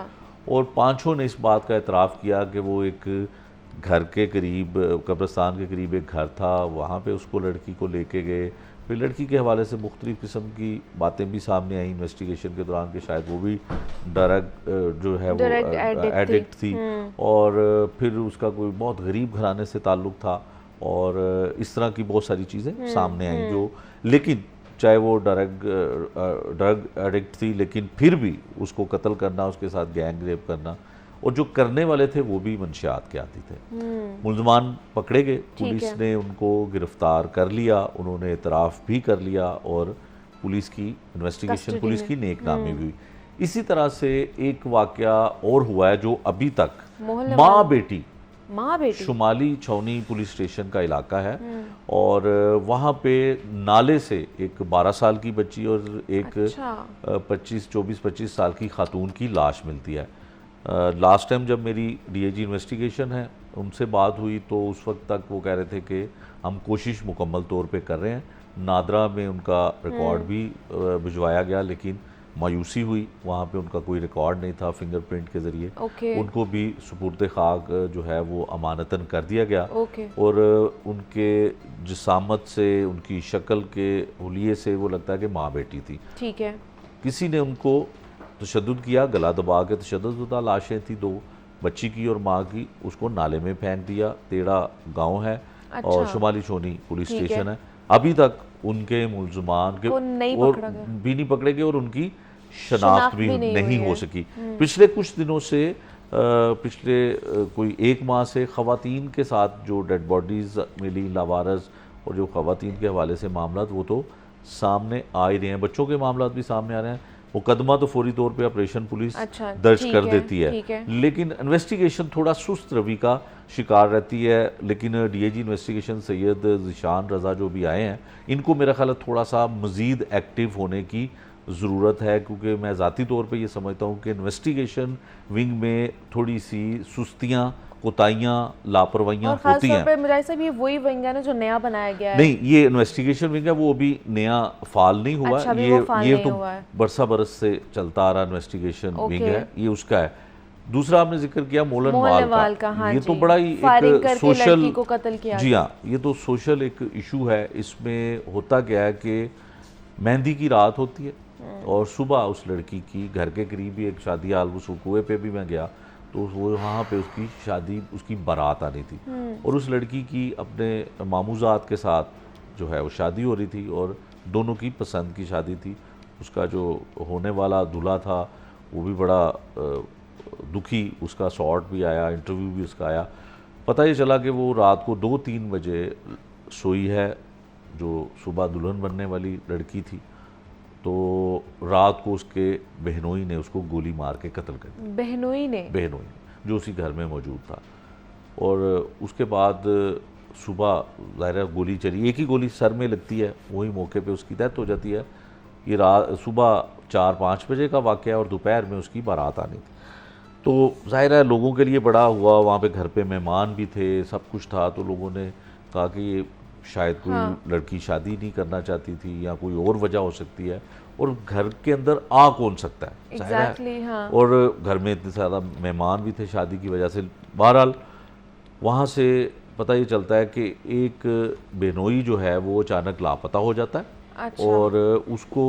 और 5 ने इस बात का इतराफ़ किया कि वो एक घर के करीब, कब्रिस्तान के करीब एक घर था, वहाँ पे उसको लड़की को लेके गए। फिर लड़की के हवाले से मुख्तलिफ़ किस्म की बातें भी सामने आई इन्वेस्टिगेशन के दौरान कि शायद वो भी ड्रग जो है वो एडिक्ट थी, और फिर उसका कोई बहुत गरीब घराने से ताल्लुक़ था, और इस तरह की बहुत सारी चीज़ें सामने आई जो, लेकिन चाहे वो ड्रग एडिक्ट थी, लेकिन फिर भी उसको कत्ल करना, उसके साथ गैंग रेप करना, और जो करने वाले थे वो भी मंशियात के आती थे। मुल्ज़मान पकड़े गए, पुलिस ने उनको गिरफ़्तार कर लिया, उन्होंने इतराफ़ भी कर लिया, और पुलिस की इन्वेस्टिगेशन, पुलिस की नेकनामी भी हुई। इसी तरह से एक वाक़या और हुआ है जो अभी तक माँ बेटी शुमाली छौनी पुलिस स्टेशन का इलाका है, और वहाँ पे नाले से एक 12 साल की बच्ची और एक 24-25 साल की खातून की लाश मिलती है। लास्ट टाइम जब मेरी डीआईजी इन्वेस्टिगेशन है उनसे बात हुई तो उस वक्त तक वो कह रहे थे कि हम कोशिश मुकम्मल तौर पे कर रहे हैं। नादरा में उनका रिकॉर्ड भी भिजवाया गया, लेकिन मायूसी हुई, वहाँ पे उनका कोई रिकॉर्ड नहीं था फिंगरप्रिंट के ज़रिए, ओके उनको भी सुपुर्द खाक जो है वो अमानतन कर दिया गया। ओके और उनके जिसामत से, उनकी शक्ल के हुलिये से वो लगता है कि माँ बेटी थी। ठीक है। किसी ने उनको तशद्दुद किया, गला दबा के तशद्दुद, लाशें थी 2 बच्ची की और माँ की, उसको नाले में फेंक दिया। तेड़ा गांव है और अच्छा। शुमाली छोनी पुलिस ठीक है। स्टेशन है। अभी तक उनके मुल्ज़मान के वो नहीं और पकड़ा गया। भी नहीं पकड़े गए और उनकी शनाख्त शनाख्त भी भी नहीं नहीं हुई हो है। सकी। पिछले कुछ दिनों से पिछले कोई 1 माह से ख़वातीन के साथ जो डेड बॉडीज़ मिली लावारस और जो ख़वातीन के हवाले से मामला वो तो सामने आ ही रहे हैं, बच्चों के मामला भी सामने आ रहे हैं। मुकदमा तो फौरी तौर पे ऑपरेशन पुलिस अच्छा, दर्ज ठीक कर है, देती ठीक है। लेकिन इन्वेस्टिगेशन थोड़ा सुस्त रवि का शिकार रहती है। लेकिन डीएजी इन्वेस्टिगेशन सैयद ज़िशान रज़ा जो भी आए हैं, इनको मेरा ख्याल है थोड़ा सा मज़ीद एक्टिव होने की ज़रूरत है, क्योंकि मैं ज़ाती तौर पे ये समझता हूँ कि इन्वेस्टिगेशन विंग में थोड़ी सी सुस्तियाँ, कोताहियाँ, लापरवाहियाँ और खास होती तौर हैं। पे मुराद साहब ये वही विंग है ना जो नया बनाया गया है? नहीं, ये इन्वेस्टिगेशन विंग है, वो अभी नया फाल नहीं हुआ। अच्छा, अभी वो फाल ये नहीं तो हुआ है। बरसा बरस से चलता आ रहा इन्वेस्टिगेशन विंग ओके। है, ये उसका है। दूसरा आपने जिक्र किया मोलन मोहन वाल नवाल का, हाँ ये जी। तो बड़ा ही फायरिंग एक करके सोशल, लड़की को कत्ल किया जी हाँ, ये तो सोशल एक इशू है। इसमें होता क्या है कि मेहंदी की रात होती है और सुबह उस लड़की की घर के करीब ही एक शादी हाल, उस कुएं पे भी मैं गया तो वो वहाँ पे उसकी शादी, उसकी बारात आनी थी और उस लड़की की अपने मामूजात के साथ जो है वो शादी हो रही थी और दोनों की पसंद की शादी थी। उसका जो होने वाला दूल्हा था वो भी बड़ा दुखी, उसका शॉर्ट भी आया, इंटरव्यू भी उसका आया। पता ये चला कि वो रात को 2-3 बजे सोई है, जो सुबह दुल्हन बनने वाली लड़की थी। तो रात को उसके बहनोई ने उसको गोली मार के कत्ल कर दिया। बहनोई ने? बहनोई जो उसी घर में मौजूद था। और उसके बाद सुबह ज़ाहिर गोली चली, एक ही गोली सर में लगती है, वही मौके पे उसकी डेथ हो जाती है। ये रात सुबह 4-5 बजे का वाक़या है और दोपहर में उसकी बारात आनी थी। तो ज़ाहिर है लोगों के लिए बड़ा हुआ, वहाँ पे घर पे मेहमान भी थे, सब कुछ था। तो लोगों ने कहा कि ये शायद कोई लड़की शादी नहीं करना चाहती थी या कोई और वजह हो सकती है, और घर के अंदर आ कौन सकता है, ज़ाहिर है। Exactly, हाँ। और घर में इतने ज़्यादा मेहमान भी थे शादी की वजह से। बहरहाल वहाँ से पता ये चलता है कि एक बेनोई जो है वो अचानक लापता हो जाता है। अच्छा। और उसको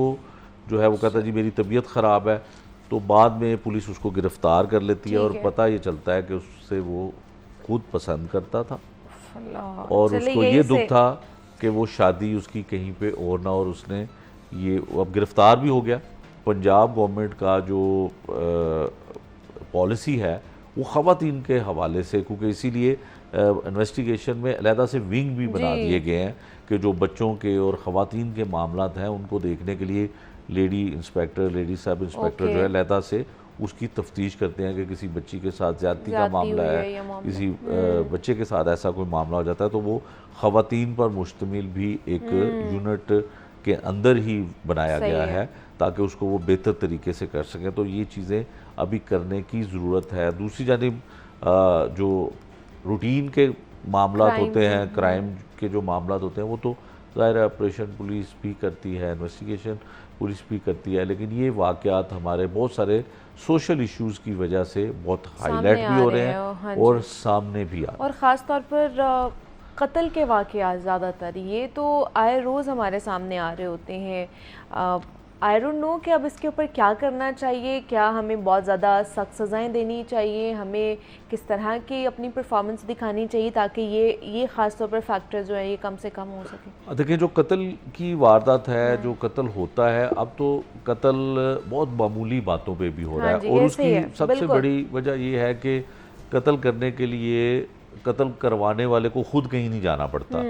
जो है वो कहता है जी मेरी तबीयत ख़राब है। तो बाद में पुलिस उसको गिरफ़्तार कर लेती है और ठीक है। पता ये चलता है कि उससे वो खुद पसंद करता था अल्लाह, और चलिए उसको यहीं ये से- दुख था कि वो शादी उसकी कहीं पे और ना, और उसने ये अब गिरफ़्तार भी हो गया। पंजाब गवर्नमेंट का जो पॉलिसी है वो ख़वातीन के हवाले से, क्योंकि इसीलिए इन्वेस्टिगेशन में अलहदा से विंग भी बना जी। दिए गए हैं कि जो बच्चों के और ख़वातीन के मामलात हैं उनको देखने के लिए lady inspector, lady sub inspector जो है अलहदा से उसकी तफ्तीश करते हैं कि किसी बच्ची के साथ ज़्यादती का ज़्यादती मामला हुई है, है या मामला। किसी बच्चे के साथ ऐसा कोई मामला हो जाता है तो वो ख़वातीन पर मुश्तमिल भी एक यूनिट के अंदर ही बनाया सही गया है। है ताकि उसको वो बेहतर तरीके से कर सकें। तो ये चीज़ें अभी करने की ज़रूरत है। दूसरी जानिब जो रूटीन के मामला Crime होते हैं, के, क्राइम के जो मामला होते हैं वो तो ज़ाहिर है ऑपरेशन पुलिस भी करती है, इन्वेस्टिगेशन पुलिस भी करती है, लेकिन ये वाक़यात हमारे बहुत सारे सोशल इश्यूज़ की वजह से बहुत हाईलाइट सामने भी आ हो रहे रहे हैं, हैं हाँ जी। और सामने भी आ रहे हैं। और ख़ास तौर पर कत्ल के वाक़यात ज़्यादातर ये तो आए रोज़ हमारे सामने आ रहे होते हैं। आई डोंट नो कि अब इसके ऊपर क्या करना चाहिए, क्या हमें बहुत ज़्यादा सख्त सज़ाएं देनी चाहिए, हमें किस तरह की अपनी परफॉर्मेंस दिखानी चाहिए ताकि ये ख़ास तौर पर फैक्टर जो है ये कम से कम हो सके। देखिए जो कत्ल की वारदात है, जो कत्ल होता है, अब तो कत्ल बहुत मामूली बातों पे भी हो रहा हाँ है जी, और ऐसे ही उसकी है, सबसे बिल्कुल। बड़ी वजह ये है कि कत्ल करने के लिए कत्ल करवाने वाले को खुद कहीं नहीं जाना पड़ता।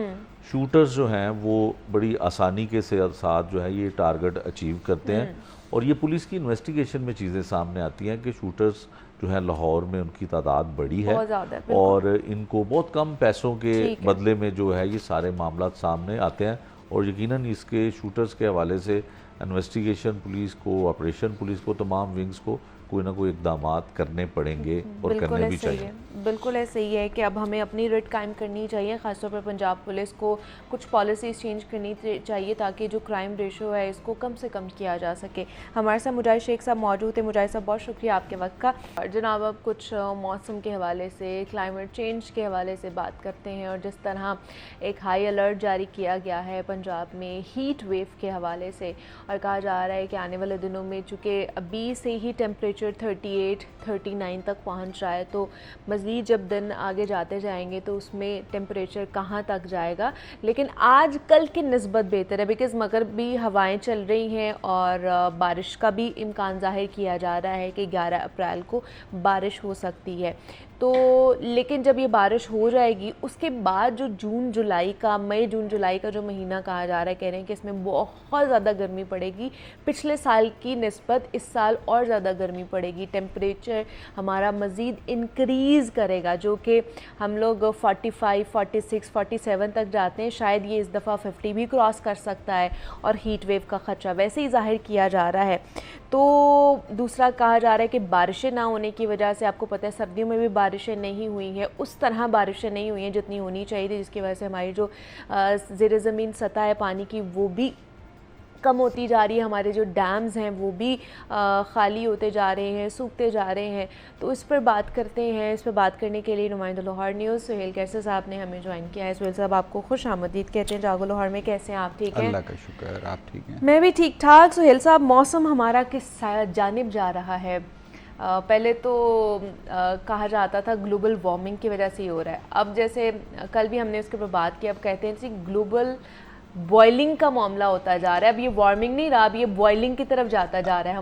शूटर्स जो हैं वो बड़ी आसानी के साथ जो है ये टारगेट अचीव करते हैं और ये पुलिस की इन्वेस्टिगेशन में चीज़ें सामने आती हैं कि शूटर्स जो है लाहौर में उनकी तादाद बड़ी है बहुत ज़्यादा है, बिल्कुल। और इनको बहुत कम पैसों के ठीक है। बदले में जो है ये सारे मामला सामने आते हैं और यकीनन इसके शूटर्स के हवाले से इन्वेस्टिगेशन पुलिस को, ऑपरेशन पुलिस को, तमाम विंग्स को कोई ना कोई इकदामात करने पड़ेंगे और बिल्कुल करने भी ऐसे ही चाहिए। है, बिल्कुल ऐसे ही है कि अब हमें अपनी रिट कायम करनी चाहिए, ख़ासतौर पर पंजाब पुलिस को कुछ पॉलिसीज़ चेंज करनी चाहिए ताकि जो क्राइम रेशो है इसको कम से कम किया जा सके। हमारे साथ मुजाहिद शेख साहब मौजूद थे। मुजाहिद साहब, बहुत शुक्रिया आपके वक्त का। और जनाब, अब कुछ मौसम के हवाले से, क्लाइमेट चेंज के हवाले से बात करते हैं, और जिस तरह एक हाई अलर्ट जारी किया गया है पंजाब में हीट वेव के हवाले से, और कहा जा रहा है कि आने वाले दिनों में चूँकि अभी से ही टेम्परेचर 38-39 तक पहुंच रहा है, तो मज़ीद जब दिन आगे जाते जाएंगे तो उसमें टेम्परेचर कहां तक जाएगा। लेकिन आज कल की निस्बत बेहतर है, बिकॉज़ मगरबी हवाएं चल रही हैं और बारिश का भी इम्कान ज़ाहिर किया जा रहा है कि 11 अप्रैल को बारिश हो सकती है। तो लेकिन जब ये बारिश हो जाएगी उसके बाद जो जून जुलाई का, मई जून जुलाई का जो महीना कहा जा रहा है, कह रहे हैं कि इसमें बहुत ज़्यादा गर्मी पड़ेगी, पिछले साल की निस्बत इस साल और ज़्यादा गर्मी पड़ेगी, टेम्परेचर हमारा मज़ीद इंक्रीज़ करेगा, जो कि हम लोग 45, 46, 47 तक जाते हैं, शायद ये इस दफ़ा 50 भी क्रॉस कर सकता है, और हीट वेव का ख़दशा वैसे ही ज़ाहिर किया जा रहा है। तो दूसरा कहा जा रहा है कि बारिशें ना होने की वजह से, आपको पता है सर्दियों में भी बारिशें नहीं हुई हैं, उस तरह बारिशें नहीं हुई हैं जितनी होनी चाहिए थी, जिसकी वजह से हमारी जो ज़ेरे ज़मीन सतह है पानी की वो भी कम होती जा रही है, हमारे जो डैम्स हैं वो भी खाली होते जा रहे हैं, सूखते जा रहे हैं। तो इस पर बात करते हैं। इस पर बात करने के लिए नुमाइंदा लाहौर न्यूज़ सुहेल कैसर साहब ने हमें ज्वाइन किया है। सुहेल साहब, आपको खुश आमदीद कहते हैं जागो लाहौर में। कैसे हैं आप? ठीक हैं? अल्लाह का शुक्र, आप ठीक हैं? मैं भी ठीक ठाक। सुहेल साहब, मौसम हमारा किस जानिब जा रहा है? पहले तो कहा जाता था ग्लोबल वार्मिंग की वजह से ही हो रहा है, अब जैसे कल भी हमने उसके ऊपर बात की, अब कहते हैं कि ग्लोबल बॉइलिंग का मामला होता जा रहा है। अब ये वार्मिंग नहीं रहा, अब ये बॉइलिंग की तरफ जाता जा रहा है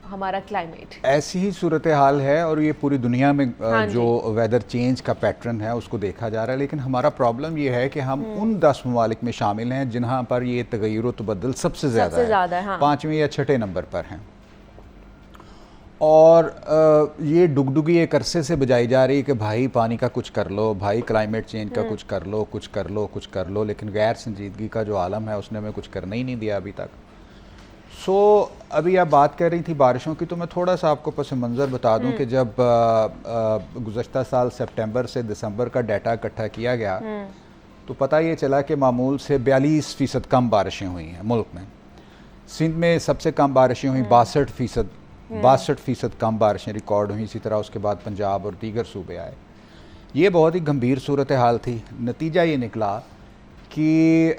हमारा क्लाइमेट। ऐसी ही सूरत हाल है और ये पूरी दुनिया में हाँ जो वेदर चेंज का पैटर्न है उसको देखा जा रहा है। लेकिन हमारा प्रॉब्लम ये है कि हम उन 10 ममालिक में शामिल हैं जहाँ पर ये तगय्युर तबद्दुल सबसे ज़्यादा है, हाँ। 5वें या 6ठे नंबर पर हैं। और ये डुगडुगी एक अरसे से बजाई जा रही है कि भाई पानी का कुछ कर लो, भाई क्लाइमेट चेंज का कुछ कर लो, कुछ कर लो, कुछ कर लो, लेकिन गैर संजीदगी का जो आलम है उसने हमें कुछ करना ही नहीं दिया अभी तक। अभी आप बात कर रही थी बारिशों की, तो मैं थोड़ा सा आपको पस मंज़र बता दूं कि जब गुज़श्ता साल सितंबर से दिसंबर का डाटा इकट्ठा किया गया तो पता ये चला कि मामूल से 42% कम बारिशें हुई हैं मुल्क में। सिंध में सबसे कम बारिशें हुई, 62% कम बारिशें रिकॉर्ड हुई। इसी तरह उसके बाद पंजाब और दीगर सूबे आए। ये बहुत ही गंभीर सूरत हाल थी। नतीजा ये निकला कि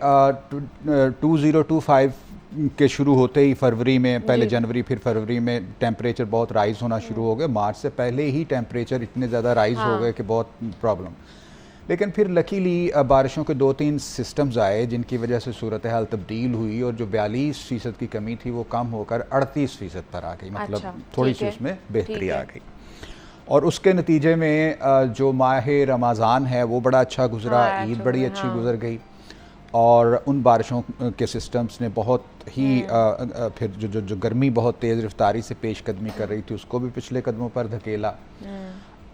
2025 के शुरू होते ही फरवरी में, पहले जनवरी फिर फरवरी में टेम्परेचर बहुत राइज़ होना शुरू हो गए। मार्च से पहले ही टेम्परेचर इतने ज़्यादा राइज़ हो गए कि बहुत प्रॉब्लम। लेकिन फिर लकीली बारिशों के 2-3 सिस्टम्स आए जिनकी वजह से सूरत हाल तब्दील हुई और जो 42% की कमी थी वो कम होकर 38% पर आ गई। मतलब अच्छा, थोड़ी सी उसमें बेहतरी आ गई। और उसके नतीजे में जो माह रमज़ान है वो बड़ा अच्छा गुजरा, ईद बड़ी अच्छी गुजर गई, और उन बारिशों के सिस्टम्स ने बहुत ही फिर जो गर्मी बहुत तेज़ रफ्तारी से पेशकदमी कर रही थी उसको भी पिछले कदमों पर धकेला।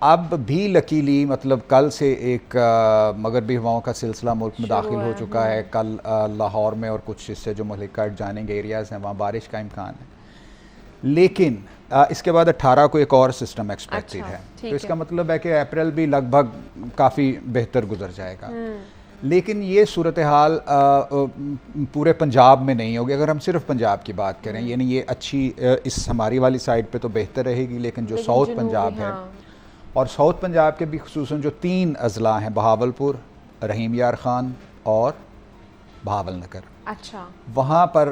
अब भी लकीली मतलब कल से एक मगरबी हवाओं का सिलसिला मुल्क में दाखिल हो चुका है। कल लाहौर में और कुछ हिस्से जो मलिका एडजॉइनिंग एरियाज़ हैं वहाँ बारिश का इम्कान है। लेकिन इसके बाद 18 को एक और सिस्टम एक्सपेक्टेड है, तो इसका मतलब है कि अप्रैल भी लगभग काफ़ी बेहतर गुजर जाएगा। लेकिन ये सूरत हाल पूरे पंजाब में नहीं होगी। अगर हम सिर्फ पंजाब की बात करें, यानी ये अच्छी इस हमारी वाली साइड पे तो बेहतर रहेगी, लेकिन जो साउथ पंजाब है और साउथ पंजाब के भी खुसूसन जो 3 अजला हैं, बहावलपुर, रहीम यार ख़ान और बहावलनगर, अच्छा, वहाँ पर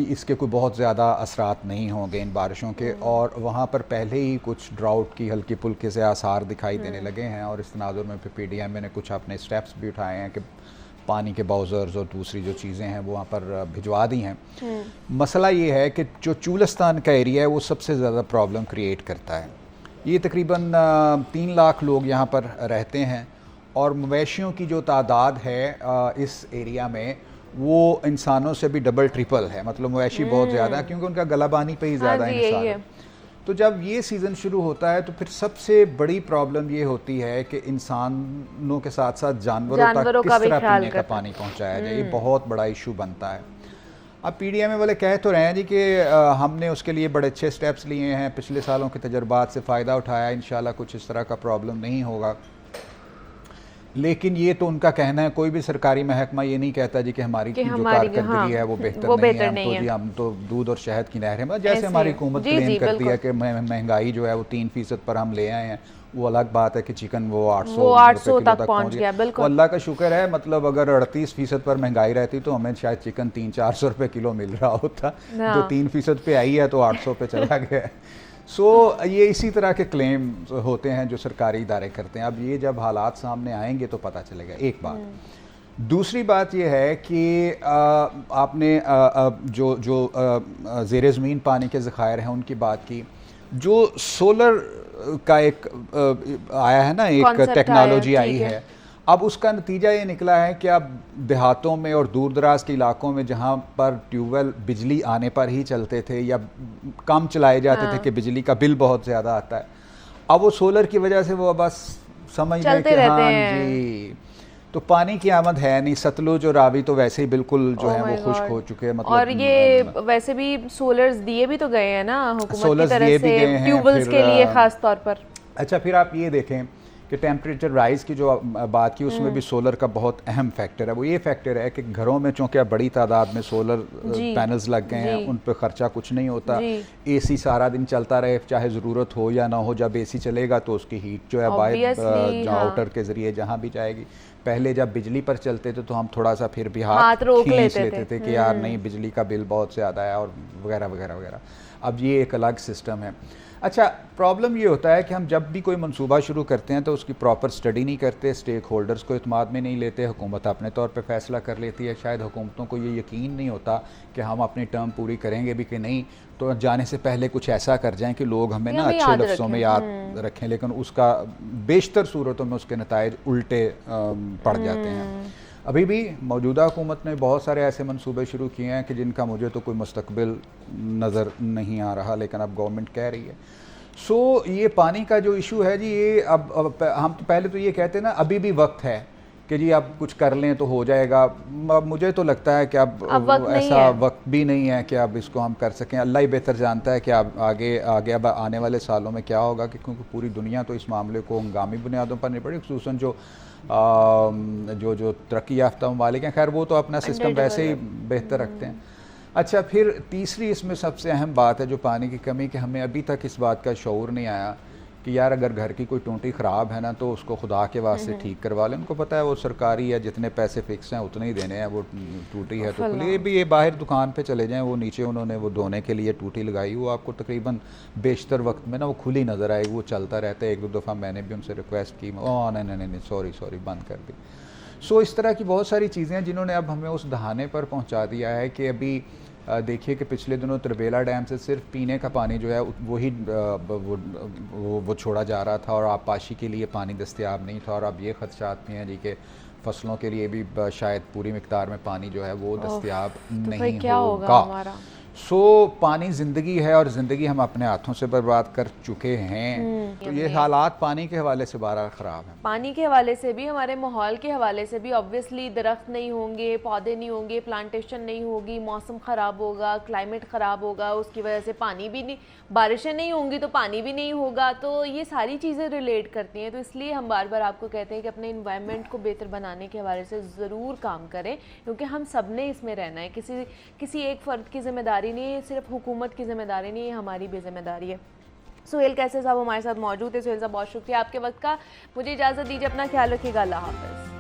इसके कोई बहुत ज़्यादा असरात नहीं होंगे इन बारिशों के। और वहाँ पर पहले ही कुछ ड्राउट की हल्की फुल्के से आसार दिखाई देने लगे हैं, और इस तनाजुर में PDM ने कुछ अपने स्टेप्स भी उठाए हैं कि पानी के बाउज़र्स और दूसरी जो चीज़ें हैं वो वहाँ पर भिजवा दी हैं। मसला ये है कि जो चूलिस्तान का एरिया है वो सबसे ज़्यादा प्रॉब्लम क्रिएट करता है। ये तकरीबन 3 लाख लोग यहाँ पर रहते हैं, और मवेशियों की जो तादाद है इस एरिया में वो इंसानों से भी डबल ट्रिपल है। मतलब मवेशी बहुत ज़्यादा है क्योंकि उनका गलाबानी पे ही ज़्यादा हिस्सा है। तो जब ये सीज़न शुरू होता है तो फिर सबसे बड़ी प्रॉब्लम ये होती है कि इंसानों के साथ साथ जानवरों तक किस तरह पीने का पानी पहुँचाया जाए। ये बहुत बड़ा इशू बनता है। अब PDMA वाले कह तो रहे हैं जी कि हमने उसके लिए बड़े अच्छे स्टेप्स लिए हैं, पिछले सालों के तजर्बात से फ़ायदा उठाया, इंशाल्लाह कुछ इस तरह का प्रॉब्लम नहीं होगा। लेकिन ये तो उनका कहना है, कोई भी सरकारी महकमा ये नहीं कहता जी कि हमारी जो कारकर्दगी है वो बेहतर नहीं है, हम तो दूध और शहद की नहर है। जैसे हमारी हुकूमत क्लेम करती है कि महंगाई जो है वो 3% पर हम ले आए हैं, वो अलग बात है कि चिकन वो 800 तक पहुंच गया। बिल्कुल, अल्लाह का शुक्र है, मतलब अगर 38% पर महंगाई रहती तो हमें शायद चिकन 300-400 रुपये किलो मिल रहा होता, जो 3% पे आई है तो 800 पे चला गया। ये इसी तरह के क्लेम होते हैं जो सरकारी इदारे करते हैं। अब ये जब हालात सामने आएंगे तो पता चलेगा, एक बात। दूसरी बात ये है कि आपने जो ज़ेरे ज़मीन पानी के ज़खायर हैं उनकी बात की, जो सोलर का एक आया है ना, एक टेक्नोलॉजी आई है, अब उसका नतीजा ये निकला है कि अब देहातों में और दूर दराज के इलाकों में जहाँ पर ट्यूबवेल बिजली आने पर ही चलते थे या कम चलाए जाते थे कि बिजली का बिल बहुत ज़्यादा आता है, अब वो सोलर की वजह से वो बस समझ लें कि हाँ जी, तो पानी की आमद है नहीं। सतलुज और रावी तो वैसे ही बिल्कुल जो है वो खुश्क हो चुके हैं। मतलब और ये वैसे भी सोलर्स दिए भी तो गए हैं ना हुकूमत की तरफ से ट्यूबवेल्स के लिए खास तौर पर। अच्छा, फिर आप ये देखें कि टेम्परेचर राइज की जो बात की उसमें भी सोलर का बहुत अहम फैक्टर है। वो ये फैक्टर है कि घरों में चूँकि बड़ी तादाद में सोलर पैनल्स लग गए हैं, उन पर ख़र्चा कुछ नहीं होता। AC सारा दिन चलता रहे, चाहे ज़रूरत हो या ना हो, जब AC चलेगा तो उसकी हीट जो है बाहर आउटर के ज़रिए जहाँ भी जाएगी। पहले जब बिजली पर चलते थे तो हम थोड़ा सा फिर भी हाथ रोक लेते थे कि यार नहीं, बिजली का बिल बहुत ज़्यादा है और वगैरह वगैरह वगैरह। अब ये एक अलग सिस्टम है। अच्छा, प्रॉब्लम ये होता है कि हम जब भी कोई मंसूबा शुरू करते हैं तो उसकी प्रॉपर स्टडी नहीं करते, स्टेक होल्डर्स को इत्माद में नहीं लेते, हुकूमत अपने तौर पे फैसला कर लेती है। शायद हुकूमतों को ये यकीन नहीं होता कि हम अपनी टर्म पूरी करेंगे भी कि नहीं, तो जाने से पहले कुछ ऐसा कर जाएं कि लोग हमें ना अच्छे लफ्ज़ों में याद रखें, लेकिन उसका बेशतर सूरतों में उसके नताइज उल्टे पड़ जाते हैं। अभी भी मौजूदा हुकूमत ने बहुत सारे ऐसे मंसूबे शुरू किए हैं कि जिनका मुझे तो कोई मुस्तकबिल नज़र नहीं आ रहा, लेकिन अब गवर्नमेंट कह रही है। ये पानी का जो इशू है जी, ये अब हम तो पहले तो ये कहते हैं ना, अभी भी वक्त है कि जी अब कुछ कर लें तो हो जाएगा। मुझे तो लगता है कि अब ऐसा वक्त भी नहीं है कि अब इसको हम कर सकें। अल्लाह ही बेहतर जानता है कि अब आगे अब आने वाले सालों में क्या होगा, कि क्योंकि पूरी दुनिया तो इस मामले को हंगामी बुनियादों पर नहीं पड़ी, खुसूसन जो तरक्की याफ्ता ममालिक हैं, खैर वो तो अपना सिस्टम वैसे ही बेहतर रखते हैं। अच्छा, फिर तीसरी इसमें सबसे अहम बात है जो पानी की कमी, कि हमें अभी तक इस बात का शऊर नहीं आया कि यार अगर घर की कोई टूटी ख़राब है ना तो उसको खुदा के वास्ते ठीक करवा लें। उनको पता है वो सरकारी है, जितने पैसे फिक्स हैं उतने ही देने हैं, वो टूटी है तो ये भी, ये बाहर दुकान पे चले जाएं, वो नीचे उन्होंने वो धोने के लिए टूटी लगाई, वो आपको तकरीबन बेशतर वक्त में ना वो खुली नज़र आएगी, वो चलता रहता है। 1-2 दफ़ा मैंने भी उनसे रिक्वेस्ट की, ओह नहीं सॉरी बंद कर दी। इस तरह की बहुत सारी चीज़ें हैं जिन्होंने अब हमें उस दहाने पर पहुँचा दिया है कि अभी देखिए कि पिछले दिनों तरबेला डैम से सिर्फ पीने का पानी जो है वही वो छोड़ा जा रहा था और आबपाशी के लिए पानी दस्तयाब नहीं था। और अब ये खदशात भी हैं जी कि फसलों के लिए भी शायद पूरी मिकदार में पानी जो है वो दस्तयाब नहीं होगा। पानी ज़िंदगी है और ज़िंदगी हम अपने हाथों से बर्बाद कर चुके हैं। तो ये हालात पानी के हवाले से बहरहाल ख़राब हैं। पानी के हवाले से भी, हमारे माहौल के हवाले से भी। ऑब्वियसली दरख्त नहीं होंगे, पौधे नहीं होंगे, प्लांटेशन नहीं होगी, मौसम ख़राब होगा, क्लाइमेट ख़राब होगा, उसकी वजह से पानी भी नहीं, बारिशें नहीं होंगी तो पानी भी नहीं होगा। तो ये सारी चीज़ें रिलेट करती हैं। तो इसलिए हम बार बार आपको कहते हैं कि अपने इन्वायरमेंट को बेहतर बनाने के हवाले से ज़रूर काम करें, क्योंकि हम सब ने इसमें रहना है। किसी एक फ़र्द की ज़िम्मेदारी नहीं है, सिर्फ हुकूमत की ज़िम्मेदारी नहीं है, हमारी भी ज़िम्मेदारी है। सुहेल कैसे साहब हमारे साथ मौजूद है। सुहेल साहब बहुत शुक्रिया आपके वक्त का। मुझे इजाज़त दीजिए, अपना ख्याल रखिएगा। अल्लाह हाफ़िज़।